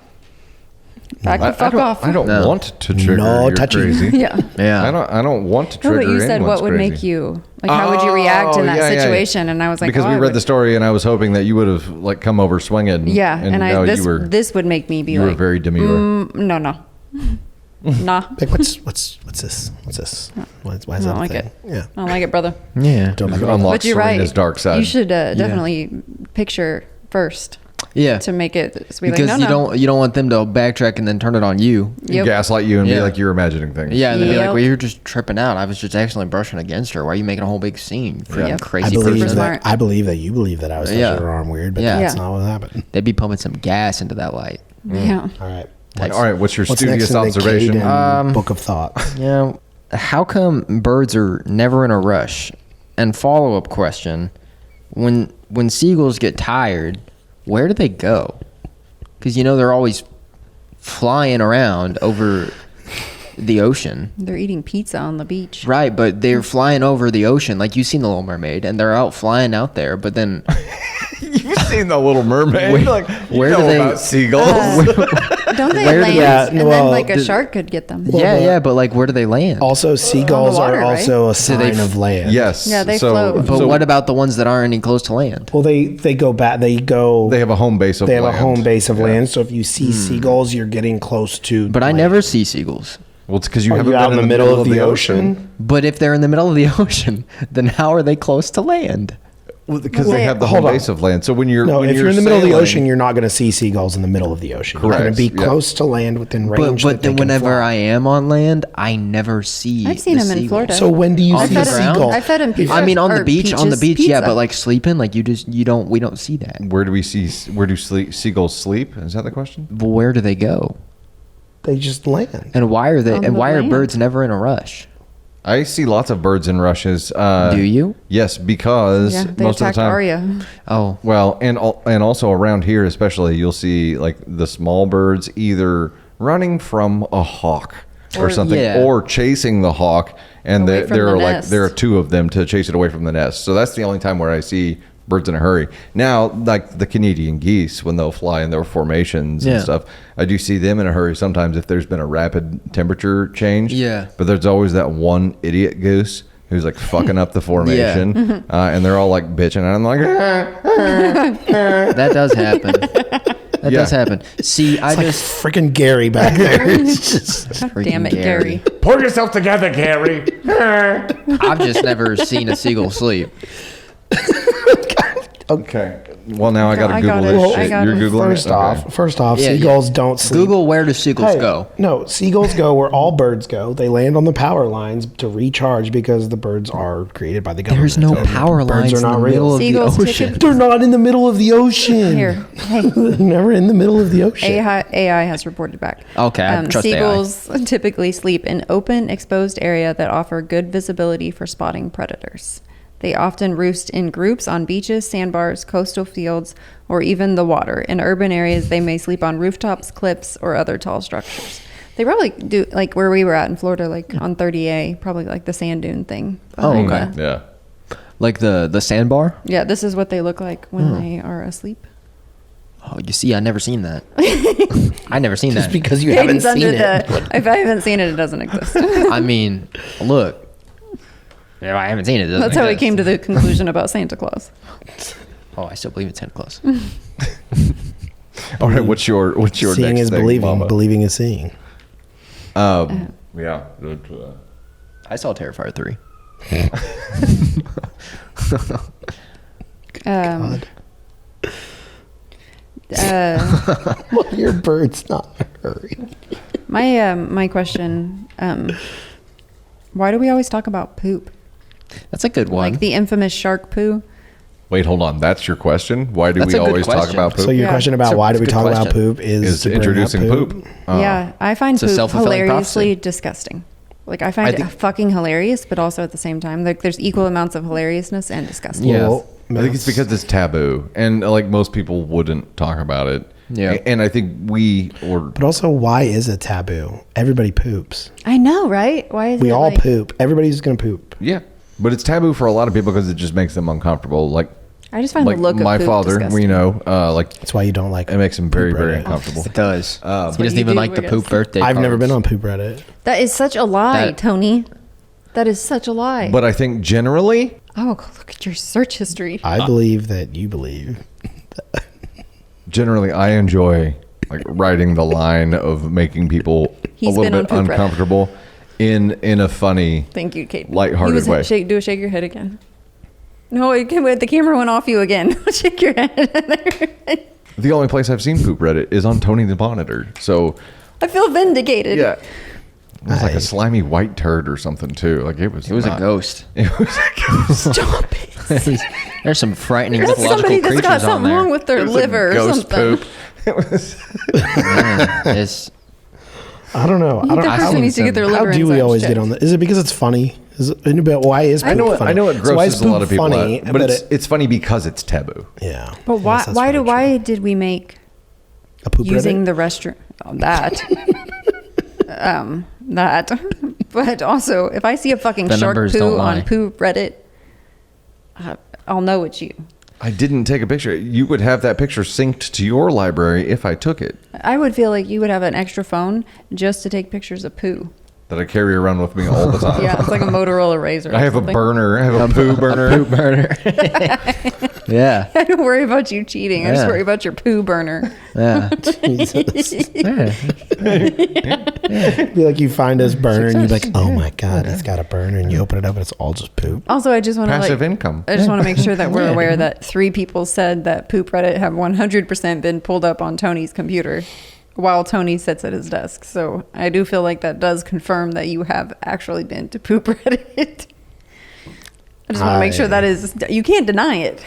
Back the fuck off. I don't No. want to trigger No your touching. crazy. Yeah. Yeah. I don't want to No, trigger but you said anyone's what would crazy. make you, like, how would you react in that situation? And I was like, because oh, we I read would- the story, and I was hoping that you would have like come over swinging. Yeah. And no, this, you were this would make me be you like, were very demure. no. Nah. Like what's this? Why is I that don't a like thing? it. Yeah. I don't like it, brother. Yeah. Don't like it. Unlock But you're Serena's right. dark side. You should definitely picture first Yeah. to make it so be Because like, no. you don't want them to backtrack and then turn it on you. Yep. gaslight you and be Yeah. like you're imagining things. Yeah, and then be like, Yep. well, you're just tripping out. I was just accidentally brushing against her. Why are you making a whole big scene for Yep. crazy I believe person? Smart. that. I believe that you believe that I was touching Yeah. her arm weird, but Yeah. that's Yeah. not what happened. They'd be pumping some gas into that light. Yeah. All right. All right. What's your What's studious next in the observation? Kadin book of thoughts? Yeah. How come birds are never in a rush? And follow-up question: when seagulls get tired, where do they go? Because they're always flying around over the ocean. They're eating pizza on the beach. Right, but they're flying over the ocean. Like, you've seen The Little Mermaid, and they're out flying out there. But then, You've seen the Little Mermaid. where do they- about seagulls? Don't they Where do land? they- Yeah, and well, then like a the- shark could get them. yeah, but like, where do they land? Also, seagulls water, are right? also a So they sign of land. Yes. Yeah, they float. But what about the ones that aren't any close to land? Well, they go back. They go. They have a home base of They have land. a home base of Yeah. land. So if you see seagulls, you're getting close to. But I land. never see seagulls. Well, it's because you Are haven't you out been in the middle of the ocean? But if they're in the middle of the ocean, then how are they close to land? Because they have the Hold whole on. base of land. So when you're No, when if you're in the middle of the sailing- ocean, you're not going to see seagulls in the middle of the ocean. You're going Correct, to be yeah. close to land within But, range. but that they then can whenever fly. I am on land, I never see. I've seen the them in seagulls. Florida. So when do you On see the a ground? seagull? I fed him pizza. I mean, on the or beach, Peaches yeah, pizza. but like sleeping, like we don't see that. where do seagulls sleep? Is that the question? But where do they go? They just land. And why are they? On And the why are land. birds never in a rush? I see lots of birds in rushes. Do you? Yes, because Yeah, they most of the attacked time. Arya. Oh, Well, and also around here, especially, you'll see like the small birds either running from a hawk or Or- something, Yeah. or chasing the hawk, and Away from there the are nest. there are two of them to chase it away from the nest. So that's the only time where I see birds in a hurry. Now, like the Canadian geese, when they'll fly in their formations Yeah. and stuff, I do see them in a hurry sometimes if there's been a rapid temperature change. Yeah. But there's always that one idiot goose who's like fucking up the formation, and they're all like bitching, and I'm like, that does happen. That Yeah. does happen. See, I It's like just freaking Gary back there. It's just, God damn it, Freaking Gary. Gary. pull yourself together, Gary. I've just never seen a seagull sleep. Okay. Well, now I got to I Google got this it. shit. I got You're it. Googling first it? Okay. off, Yeah, seagulls don't sleep. Google where do seagulls Hey, go? No, seagulls go where all birds go. They land on the power lines to recharge because the birds are created by the government. There's no So power birds lines are in not the real. middle of Seagulls the take ocean. it- They're not in the middle of the ocean. Here, hey, They're never in the middle of the ocean. AI has reported back. Okay, I trust AI. Seagulls typically sleep in open, exposed area that offer good visibility for spotting predators. They often roost in groups on beaches, sandbars, coastal fields, or even the water. In urban areas, they may sleep on rooftops, cliffs, or other tall structures. They probably do, like where we were at in Florida, like on 30A, probably like the sand dune thing. Oh, behind okay. the- Yeah. Like the sandbar? Yeah, this is what they look like when they are asleep. Oh, you see, I never seen that. I never seen Just that. because you haven't Hayden's seen it. If I haven't seen it, it doesn't exist. I mean, look. If I haven't seen it, it doesn't That's how we exist. came to the conclusion about Santa Claus. Oh, I still believe in Santa Claus. All right. What's your Seeing next is thing, believing. Mama? Believing is seeing. Yeah. I saw Terrifier 3. Um, Well, your bird's not in a hurry. my question, why do we always talk about poop? That's a good one. Like the infamous shark poo? Wait, hold on. That's your question? Why do That's we a good always talk question. about poop? So your Yeah. question It's about a- why do it's a we good talk about question. poop is is to bring up introducing poop. Yeah, I find It's a poop self-fulfilling hilariously prophecy. disgusting. Like I find I it think- fucking hilarious, but also at the same time, like there's equal amounts of hilariousness and disgusting. Yeah. Well, I think it's because it's taboo, and like most people wouldn't talk about it. Yeah. And I think But also, why is it taboo? Everybody poops. I know, right? Why is We it all like, poop. Everybody's gonna poop. yeah, but it's taboo for a lot of people because it just makes them uncomfortable. Like I just find like the look my of poop father, disgusting. we know, like That's why you don't like. it makes him very, poop very Reddit. uncomfortable. It does. he what doesn't you even do, like I the guess. poop birthday I've never cards. been on poop Reddit. That is such a lie, That- Tony. That is such a lie. But I think generally, Oh, look at your search history. I believe that you believe. I enjoy like writing the line of making people He's a little been on bit poop Reddit. uncomfortable in a funny. Thank you, Kate. Lighthearted way. Do a shake your head again. No, the camera went off you again. Shake your head. The only place I've seen poop Reddit is on Tony the Monitor. So I feel vindicated. yeah, it was like I- a slimy white turd or something too. Like it was. It was a not- ghost. It was a ghost. Stop it. There's some frightening That's mythological somebody that's creatures got on something there. wrong with their It was a liver or ghost something. poop. It was. Yeah, it's- I don't know. I don't. The I person think needs to get their How liver do we enzymes always get checked. on the? Is it because it's funny? Is it about why is poop I know. funny? I know it So why is grosses a lot of poop people funny, out, but it- it's funny because it's taboo. yeah. But why? Yes, that's Why very true. Why did we make a poop using Reddit? the restroom that? That. But also, if I see a fucking The shark numbers poo don't on lie. poo Reddit, I'll know it's you. I didn't take a picture. You would have that picture synced to your library if I took it. I would feel like you would have an extra phone just to take pictures of poo. That I carry around with me all the time. Yeah, it's like a Motorola Razor. I have a burner. I have a poo burner. Poop burner. Yeah. I don't worry about you cheating. I just Yeah. worry about your poo burner. Yeah. Jesus. Yeah. Be like you find his burner and you're like, oh my God, he's got a burner. And you open it up and it's all just poop. Also, I just want to Passive income. I just want to make sure that we're aware that 3 people said that Poop Reddit have 100% been pulled up on Tony's computer while Tony sits at his desk. So I do feel like that does confirm that you have actually been to Poop Reddit. I just want to make sure that is, you can't deny it.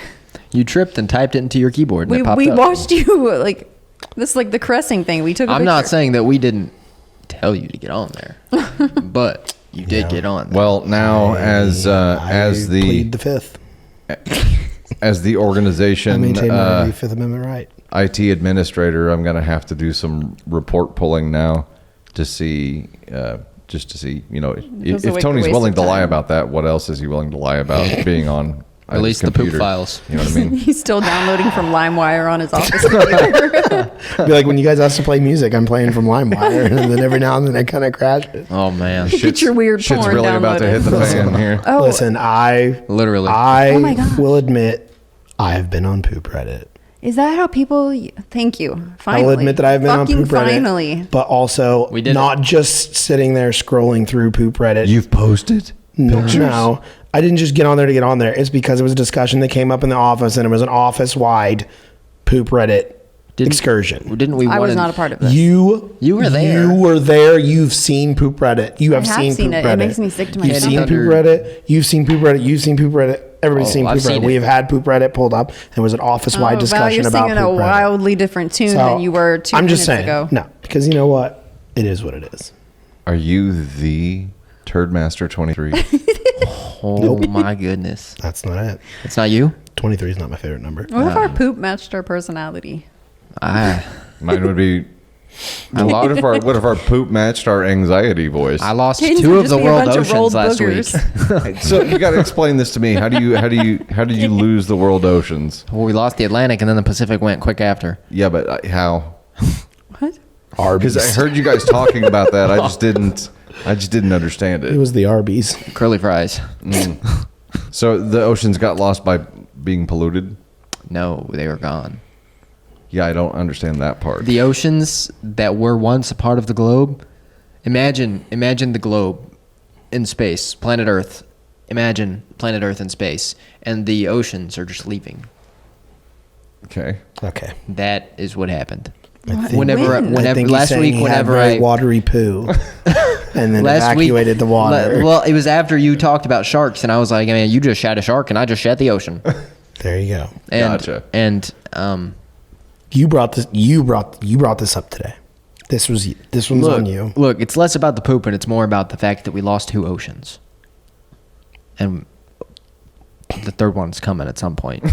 You tripped and typed it into your keyboard and it popped We up. watched you like this, like the caressing thing. We took a I'm picture. not saying that we didn't tell you to get on there, but you did get on there. Well, now as I plead the the fifth. as the I organization maintain my Fifth Amendment right. IT administrator, I'm going to have to do some report pulling now to see, just to see, you know, Feels if like a Tony's waste willing of to lie time. about that, what else is he willing to lie about being on Release his the poop computer? files. You know what I mean? He's still downloading from LimeWire on his office computer. Be like, when you guys ask to play music, I'm playing from LimeWire. And then every now and then it kind of crashes. Oh man, Get your weird Shit's porn really about to hit the fan here. Oh, Listen, literally. I Oh my gosh. will admit I have been on Poop Reddit. is that how people? Thank you. Finally, I will admit that I've been Fucking on Poop Reddit. Finally, But also We did not just sitting there scrolling through Poop Reddit. You've posted? No, I didn't just get on there to get on there. It's because it was a discussion that came up in the office, and it was an office-wide Poop Reddit excursion. Didn't we? I want was not a part of this. You were there. You were there. You've seen Poop Reddit. You have, have seen seen Poop it. Reddit. It makes me sick to my You've stomach. seen Poop Reddit. You've seen Poop Reddit. You've seen Poop Reddit. Everybody's seen I've Poop seen Reddit. it. We have had Poop Reddit pulled up, and it was an office-wide Val, discussion you're about singing a Poop Reddit. wildly different tune than you were 2 I'm minutes just saying, ago. no, because you know what? It is what it is. Are you the Turdmaster 23? Oh my goodness, That's not it. it's not you. 23 is not my favorite number. What if our poop matched our personality? Mine would be. What if our poop matched our anxiety voice? I lost Caden's 2 would of just the be a world bunch of oceans rolled last boogers. week. So you got to explain this to me. How did you lose the world oceans? Well, we lost the Atlantic and then the Pacific went quick after. Yeah, but how? What? Arby's. Because I heard you guys talking about that. I just didn't understand It it. was the Arby's. Curly fries. So the oceans got lost by being polluted. No, they were gone. Yeah, I don't understand that part. The oceans that were once a part of the globe. Imagine the globe in space, planet Earth. Imagine planet Earth in space, and the oceans are just leaving. Okay. Okay. That is what happened. think- Whenever When? I think he's last saying week, he had whenever very I watery poo, and then last week- evacuated the water. Well, it was after you talked about sharks, and I was like, man, you just shot a shark, and I just shot the ocean. There you go. And, Gotcha. And You brought this. You brought this up today. This one's on you. Look, it's less about the poop, and it's more about the fact that we lost 2 oceans, and the third one's coming at some point.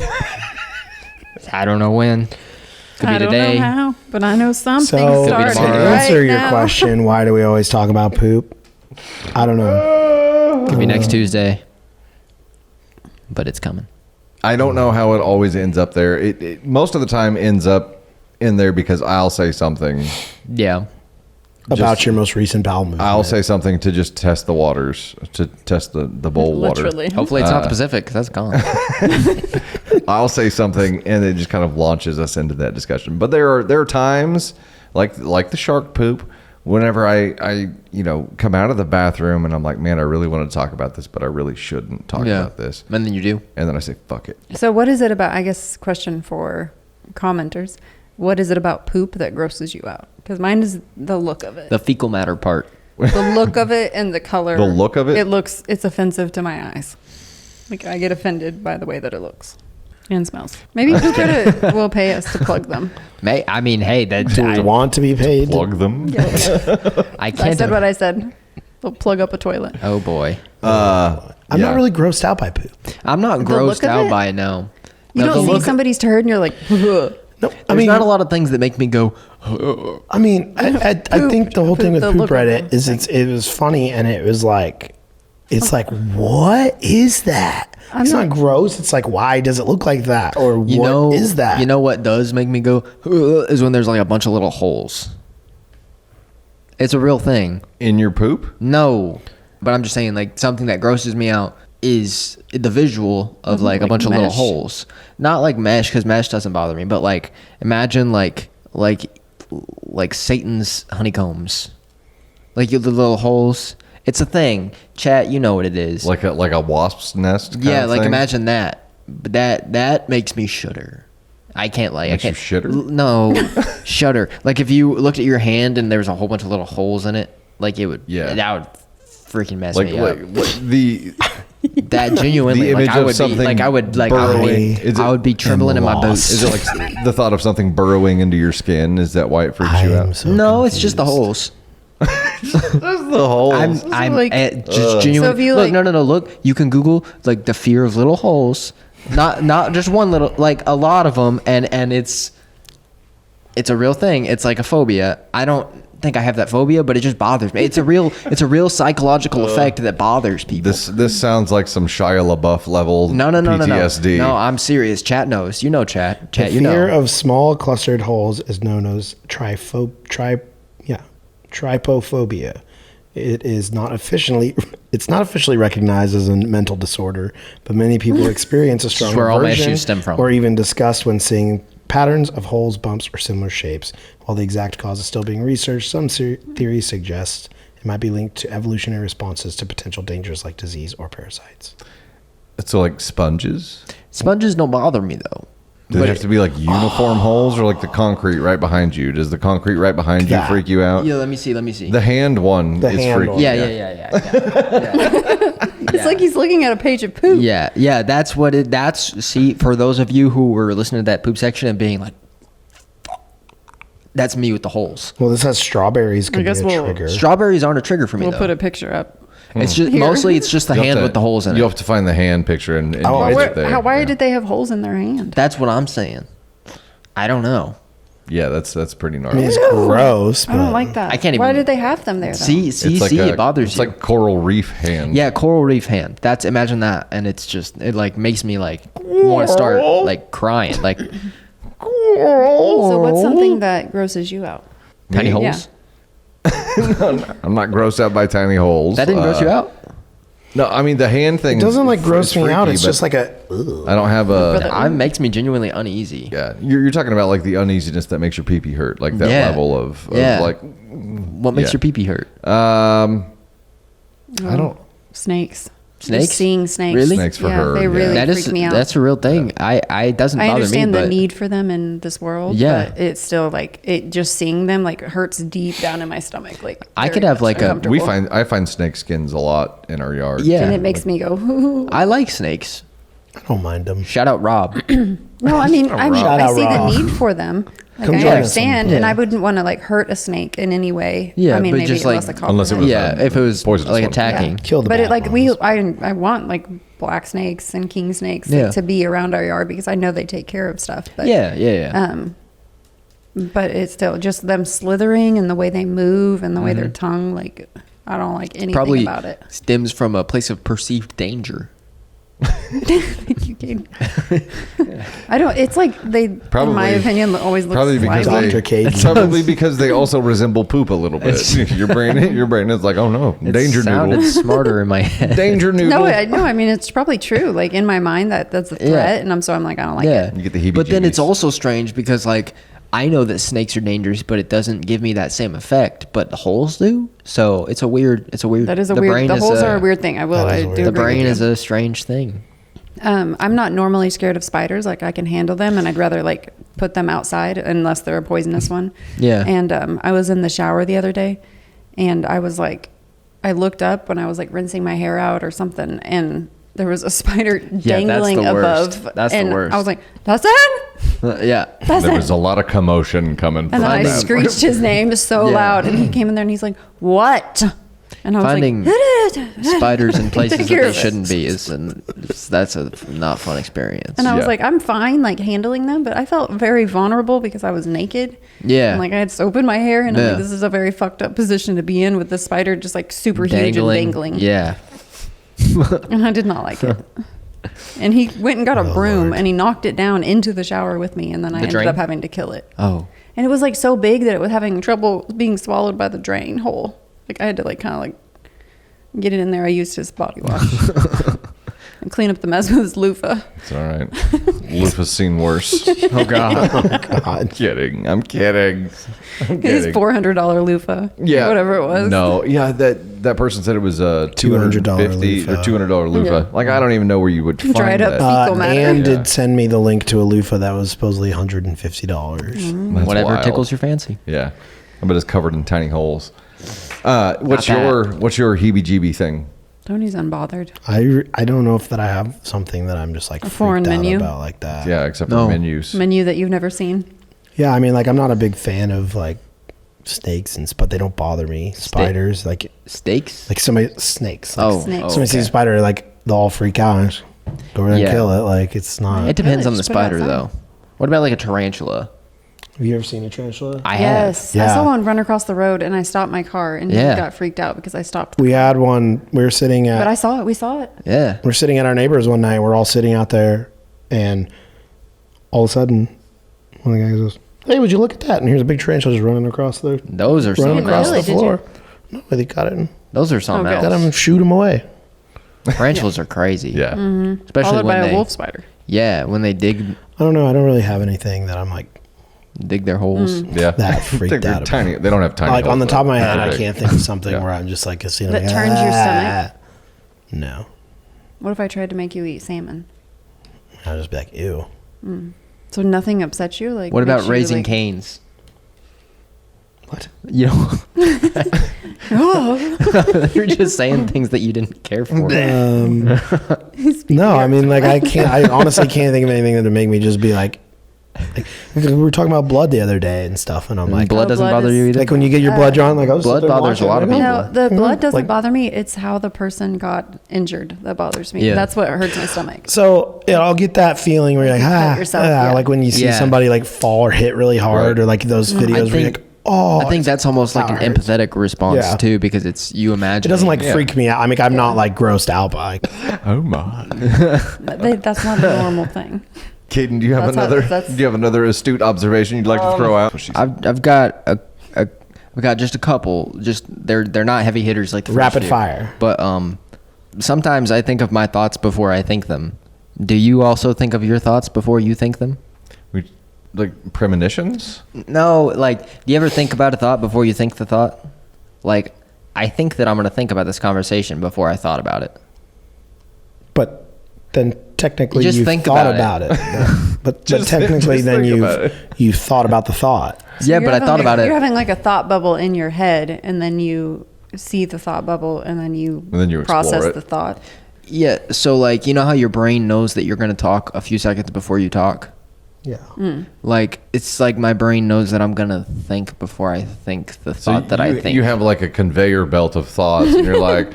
I don't know when. Could be I don't today. know how, but I know something So started to tomorrow. answer right your now. question, why do we always talk about poop? I don't know. Could be next Tuesday, but it's coming. I don't know how it always ends up there. It most of the time ends up in there because I'll say something. Yeah. About your most recent bowel movement. I'll say something to just test the waters, to test the bowl Literally. water. Hopefully it's not the Pacific, 'cause that's gone. I'll say something, and it just kind of launches us into that discussion. But there are times like the shark poop. Whenever I come out of the bathroom and I'm like, man, I really want to talk about this, but I really shouldn't talk about this. And then you do. And then I say, fuck it. So what is it about, I guess, question for commenters, what is it about poop that grosses you out? Because mine is the look of it. The fecal matter part. The look of it and the color. The look of it? It's offensive to my eyes. Like, I get offended by the way that it looks and smells. Maybe Poop Reddit will pay us to plug them. Hey, that Do we want to be paid? Plug them. I I can't. said what I said. They'll plug up a toilet. Oh boy, I'm Yeah. not really grossed out by poop. I'm not The grossed look of out it? by it. No, You No, the don't see look- somebody's turd and you're like, ugh. No, There's not a lot of things that make me go. I mean, I think the whole thing with The Poop look of Reddit is it was funny and it was like, it's like, what is that? It's not gross. It's like, why does it look like that? Or what is that? You know what does make me go is when there's like a bunch of little holes. It's a real thing. In your poop? No, but I'm just saying, like, something that grosses me out is the visual of like a Like bunch of little mesh. holes. Not like mesh, because mesh doesn't bother me, but like imagine like Satan's honeycombs. Like the little holes. It's a thing. Chat, you know what it is. Like a wasp's nest. Yeah, of like thing? imagine that. But that makes me shudder. I can't like. Makes I you can't. shudder? No, shudder. Like if you looked at your hand and there was a whole bunch of little holes in it, like it would. Yeah. That would freaking mess Like me up. the That genuinely, the like image I of would be, something like I would, like burrowing. I would be trembling in my boots. is it like the thought of something burrowing into your skin? Is that why it freaks you I'm out? so No, it's just the confused. holes. That's the whole. I'm like- just genuinely. So if you, look, like- no. Look, you can Google like the fear of little holes. Not just one little, like a lot of them, and it's a real thing. It's like a phobia. I don't think I have that phobia, but it just bothers me. It's a real psychological effect that bothers people. This sounds like some Shia LaBeouf level No, PTSD. No, I'm serious. Chat knows. You know, chat. The You fear know. of small clustered holes is known as trypophobia. It's not officially recognized as a mental disorder, but many people experience a strong where all my aversion issues stem from. or even disgust when seeing patterns of holes, bumps, or similar shapes. While the exact cause is still being researched, some theories suggest it might be linked to evolutionary responses to potential dangers like disease or parasites. So like sponges. Sponges don't bother me though. Does it have to be like uniform holes or like the concrete right behind you? Does the concrete right behind you That. freak you out? Yeah, let me see. The hand one The is hand freaky. one. Yeah. It's like he's looking at a page of poop. Yeah, that's what it. See, for those of you who were listening to that poop section and being like, that's me with the holes. Well, this has strawberries could be guess a we'll- trigger. Strawberries aren't a trigger for me We'll though. put a picture up. It's just Here. mostly it's just the You'll have hand to- with the holes in You'll it. have to find the hand picture and Oh, use it's it there. Why Yeah. did they have holes in their hand? That's what I'm saying. I don't know. Yeah, that's pretty I gnarly. mean, it's gross, I don't but like that. I can't Why even- did they have them there? Though? See, it bothers it's you. like coral reef hand. Yeah, coral reef hand. That's imagine that, and it's just it like makes me like want to start like crying, like So what's something that grosses you out? tiny Me? holes. I'm not grossed out by tiny holes. That didn't gross you out. No, I mean the hand thing. it doesn't like is gross me out. freaky, It's but just like a. Ugh. I don't have a. It makes me genuinely uneasy. Yeah, you're talking about like the uneasiness that makes your pee-pee hurt, like that Yeah. level of Yeah. like. What makes Yeah. your pee-pee hurt? I don't. Snakes. Snakes? Just seeing snakes. Really? Snakes for yeah, her, They yeah. really That freak is me out. that's a real thing. I it doesn't I bother understand me, the but need for them in this world. Yeah. But it's still like it. Just seeing them like hurts deep down in my stomach. Like I very could have, much like, a- uncomfortable. I find snake skins a lot in our yard. Yeah. and it makes me go. Ooh. I like snakes. I don't mind them. Shout out Rob. No, I mean, I Shout I out see Rob. the need for them. Like, Come I join us understand, some- and Yeah. I wouldn't want to like hurt a snake in any way. Yeah, I mean, but maybe just, like, unless, a unless it was Yeah, if it was poisonous like one. attacking. Kill the But bad it, like ones. I want like black snakes and king snakes like, Yeah. to be around our yard because I know they take care of stuff. But Yeah. but it's still just them slithering and the way they move and the way their tongue. Like I don't like anything Probably about it. stems from a place of perceived danger. You can- I don't. It's like they, in my Probably- opinion, always look Probably because slimy. Dr. they Kadin. probably because they also resemble poop a little bit. your brain is like, oh no, danger It sounded noodle, smarter in my head. danger noodle. No, I mean it's probably true. Like in my mind, that's a threat, and I'm like I don't like Yeah, it. You get the But then it's heebie-jeebies. also strange because like I know that snakes are dangerous, but it doesn't give me that same effect. But the holes do. So it's a weird. That is a the weird. brain The is holes a- are a weird thing. I will. That I is do. weird. The agree with brain you. is a strange thing. I'm not normally scared of spiders. Like I can handle them, and I'd rather like put them outside unless they're a poisonous one. Yeah. And I was in the shower the other day, and I was like, I looked up when I was like rinsing my hair out or something, and there was a spider dangling the worst. above. That's the and worst. I was like, "That's it. Yeah. That's There it." was a lot of commotion coming And from then I that. screeched his name so Yeah. loud, and he came in there and he's like, "What?" And I was Finding like, spiders in places that Take care they of it. shouldn't be that's a not fun experience. And I was Yeah. like, I'm fine, like handling them, but I felt very vulnerable because I was naked. Yeah. And like I had soap in my hair, and I'm Yeah. like, this is a very fucked up position to be in with the spider just like super huge and dangling. Yeah. And I did not like it. And he went and got a Oh, broom Lord. and he knocked it down into the shower with me, and then I ended drain? up having to kill it. Oh. And it was like so big that it was having trouble being swallowed by the drain hole. Like I had to like kind of like get it in there. I used his body wash. clean up the mess with his loofah. It's all right. Lufa's seen worse. Oh God. I'm kidding. I'm kidding. His $400 loofah. Yeah, whatever it was. No, yeah, that person said it was a $250 loofah. or $200 loofah. Yeah. Like I don't even know where you would find Dried up that. fecal matter. Ann Yeah. did send me the link to a loofah that was supposedly $150. That's Whatever wild. tickles your fancy. Yeah, I bet it's covered in tiny holes. What's Not your heebie-jeebie thing? Tony's unbothered. I don't know if that I have something that I'm just like A foreign freaked out menu? about like that. Yeah, except for No. menus. Menu that you've never seen. Yeah, I mean, like I'm not a big fan of like snakes but they don't bother me. Spiders, like Steaks? somebody snakes. Like, Oh, Snakes. somebody sees a spider, like they'll all freak out. And just go over there Yeah. and kill it. Like it's not. It depends Really? on the Just put it spider, outside. though. What about like a tarantula? Have you ever seen a tarantula? I Yes. Yeah. I saw one run across the road and I stopped my car and Yeah. he got freaked out because I stopped. We had one. We were sitting at. But I saw it. We saw it. have. Yeah. We're sitting at our neighbors one night. We're all sitting out there, and all of a sudden, one of the guys goes, "Hey, would you look at that?" And here's a big tarantula just running across the Those are running something across else. Really? the Did you? floor. No, they got it. And Those are something Okay. got else. him and shoot him away. Tarantulas are crazy. Yeah. Especially Followed by when a they, wolf spider. yeah, when they dig I don't know. I don't really have anything that I'm like their holes. Yeah. that freaked They're out about. tiny. They don't have tiny. Like on the holes, top of my though. head, I Big. can't think of something Yeah. where I'm just like, you know, That like, turns your stomach? No, What if I tried to make you eat salmon? I'll just be like, ew. So nothing upsets you? Like, What about makes you, raising like, canes? What? You know, Oh, you're just saying things that you didn't care for. No, I mean, like I can't. I honestly can't think of anything that would make me just be like because we were talking about blood the other day and stuff, and I'm like, blood doesn't blood bother is- you either. like when you get your blood drawn, like I was blood sitting there bothers a watching, lot of like, people. no, the blood doesn't like- bother me. It's how the person got injured that bothers me. Yeah. That's what hurts my stomach. So yeah, I'll get that feeling where you're like, cut yourself, yeah. like when you see Yeah. somebody like fall or hit really hard, Right. or like those videos where you're think- like, oh, I think that's almost like an that hurts. empathetic response Yeah. too, because it's you imagine. It doesn't like Yeah. freak me out. I mean, I'm not like grossed out by. Oh my. That's not a normal thing. Caden, do you have That's how- another? that's- Do you have another astute observation you'd like to throw out? I've got I've got just a couple. Just they're not heavy hitters like the first Rapid two. fire. But sometimes I think of my thoughts before I think them. Do you also think of your thoughts before you think them? Like premonitions? No, like, do you ever think about a thought before you think the thought? Like, I think that I'm going to think about this conversation before I thought about it. But then technically You just you think thought about about it. Yeah. But Just- technically just then think about it. you thought about the thought. Yeah, You're but I having thought like- about You're it. having like a thought bubble in your head, and then you see the thought bubble, and then you explore process it. the thought. Yeah, so like, you know how your brain knows that you're going to talk a few seconds before you talk? Yeah. Like, it's like my brain knows that I'm going to think before I think the thought that I think. You have like a conveyor belt of thoughts, and you're like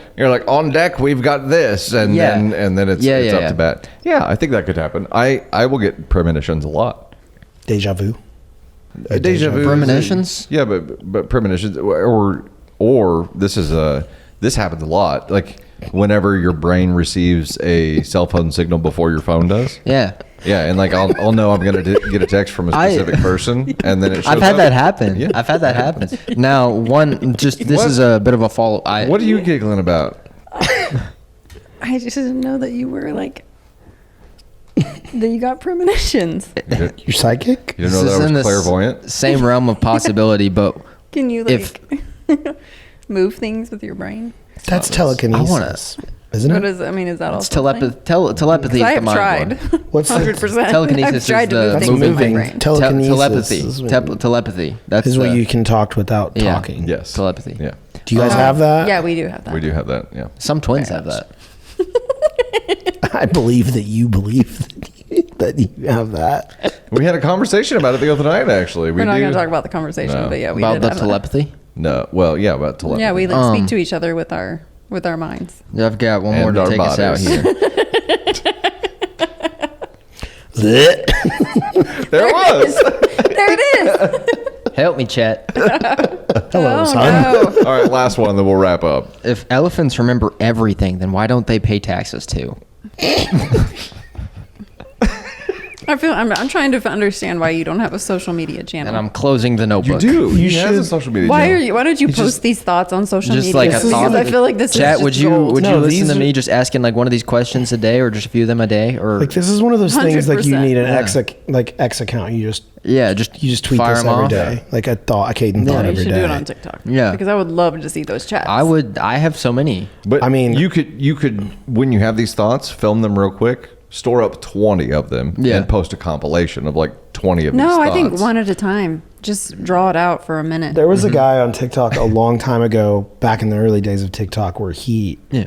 on deck. We've got this, and Yeah. then it's Yeah, it's yeah, up yeah. to bat. Yeah, I think that could happen. I will get premonitions a lot. Deja vu. Deja vu. Premonitions? Yeah, but premonitions or this happens a lot. Like whenever your brain receives a cell phone signal before your phone does. Yeah. Yeah, and like I'll know I'm gonna get a text from a specific person, and then it shows I've had up. that happen. Yeah. I've had that happen. Now, this What? is a bit of a follow. What are you giggling about? I just didn't know that you were like that you got premonitions. You You're psychic? didn't know This is that I in was the clairvoyant? Same realm of possibility, but Can you If- like move things with your brain? That's I telekinesis. Isn't What it? is? I mean, is that it's also telepathy. I is have the mind tried. one. What's the- 100%. Telekinesis I've tried is to the move That's things with my moving. brain. Telekinesis Telepathy. is when- Telepathy. That's is what the- you can talk without Yeah. talking. Yes. Telepathy. Yeah. Do you guys have that? Yeah, we do have that. We do have that. Yeah. Some twins Very have much. that. I believe that you believe that you have that. We had a conversation about it the other night. Actually, We're not going to talk about the conversation, No. but yeah, we About did the have that. telepathy. No. Well, yeah, about telepathy. Yeah, we like speak to each other with our minds. I've got one more And to our take us out bodies. here. There it was. There it is. Help me, Chet. Hello, Oh, son. no. All right, last one, then we'll wrap up. If elephants remember everything, then why don't they pay taxes too? I I'm trying to understand why you don't have a social media channel. And I'm closing the You notebook. do. You He has a should- social media why channel. don't you post just- these thoughts on social just media? like a Because thought. I feel like this Chat, is would just you gold. would you No, listen these to are- me just asking like one of these questions a day, or just a few of them a day, or Like this is one of those things like you 100%. need an Yeah. X account. You just just tweet fire this them every off? day. Like a Kadin Yeah, thought you every should day. do it on TikTok. Yeah. Because I would love to see those chats. I have so many. But I mean- you could when you have these thoughts, film them real quick, store up 20 of them, Yeah. and post a compilation of like 20 of these No, thoughts. I think one at a time. Just draw it out for a minute. There was a guy on TikTok a long time ago, back in the early days of TikTok, where he Yeah.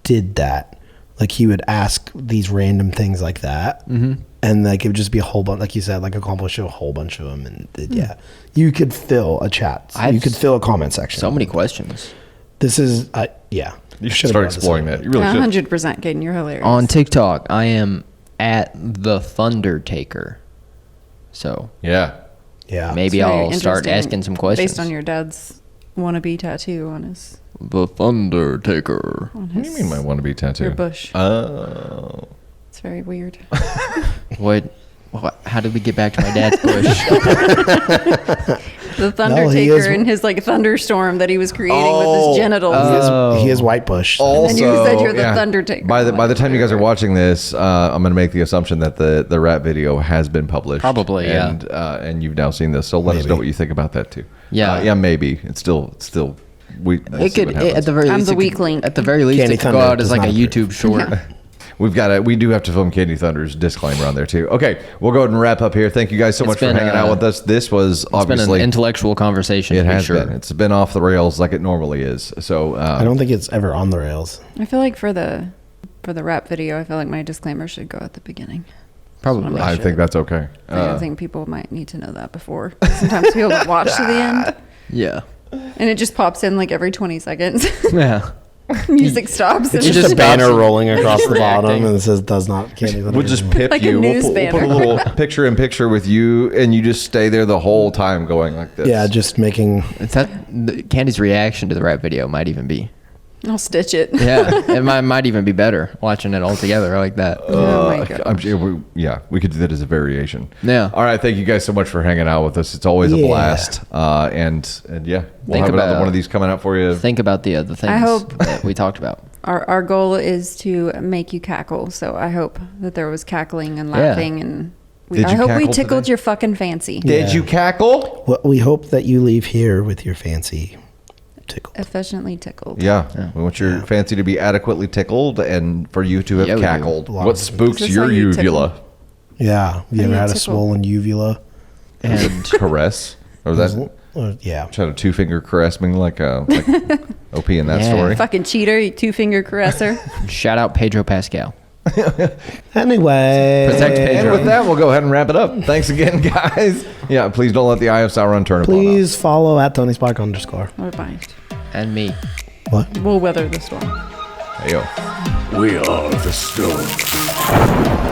did that. Like he would ask these random things like that, and like it would just be a whole bunch, like you said, like accomplish a whole bunch of them, and yeah, you could fill a chat. I've You could fill a comment section. So many questions. This is, yeah. You should Should've start brought this exploring up. that. You really should. 100%, Caden. You're hilarious. On TikTok, I am at the Thunder Taker. So Yeah. Yeah. maybe It's very I'll start interesting asking some questions. based on your dad's wannabe tattoo on his The Thunder Taker. on What do his you mean my wannabe tattoo? your bush. Oh. It's very weird. What? How did we get back to my dad's bush? The Thunder No, he Taker is- and his like thunderstorm that he was creating with Oh, his genitals. He is White Bush. Also, then you said you're the Thunder Taker. By the time you guys are watching this, I'm going to make the assumption that the rap video has been published. Probably, yeah. And you've now seen this. So let us know Maybe. what you think about that too. Yeah. Yeah, maybe. It's still we'll It see could what happens. at the very I'm least. the it weak could- link. At the very least, Candy it could go Thunder out as does like a not YouTube short. We do have to film Kadin Thunder's disclaimer on there too. Okay, we'll go ahead and wrap up here. Thank you guys so It's much for been, hanging out with us. This was It's been obviously an intellectual conversation. it to be has sure. been. It's been off the rails like it normally is. So I don't think it's ever on the rails. I feel like for the rap video, I feel like my disclaimer should go at the beginning. Probably. I think that's okay. I think people might need to know that before. Sometimes people don't watch to the end, Yeah. and it just pops in like every 20 seconds. Yeah. Music stops. It's and just, just a banner stops rolling across the bottom reacting. and it says "does not candy." We'll just pip Like a you. news We'll put a banner. little picture in picture with you, and you just stay there the whole time going like this. yeah, just making. It's that Candy's reaction to the rap video might even be. I'll stitch it. Yeah, it might even be better watching it all together like that. Oh my God. I'm sure we could do that as a variation. Yeah. All right. Thank you guys so much for hanging out with us. It's always a Yeah. blast. And yeah, we'll Think have another about- one of these coming out for you. Think about the other things hope- that we talked about. Our goal is to make you cackle, so I hope that there was cackling and laughing, and Did I you hope we cackle tickled today? your fucking fancy. Did Yeah. you cackle? Well, we hope that you leave here with your fancy tickled. Efficiently tickled. Yeah. We want your fancy to be adequately tickled and for you to have Yeah, we do. cackled. Wow. What spooks Is this your how you uvula? Yeah. Have you How ever do you had a tickle? swollen uvula? And Caress? Or was that Yeah. trying to two-finger caress me like OP in that Yeah. story? Fucking cheater, you 2-finger caresser. shout out Pedro Pascal. Anyway. Protect And Pedro. with that, we'll go ahead and wrap it up. Thanks again, guys. Yeah, please don't let the eye of Sauron turn upon us. Please follow at Tony Spark _ We're fine. And me. What? We'll weather the storm. Hey, yo. We are the storm.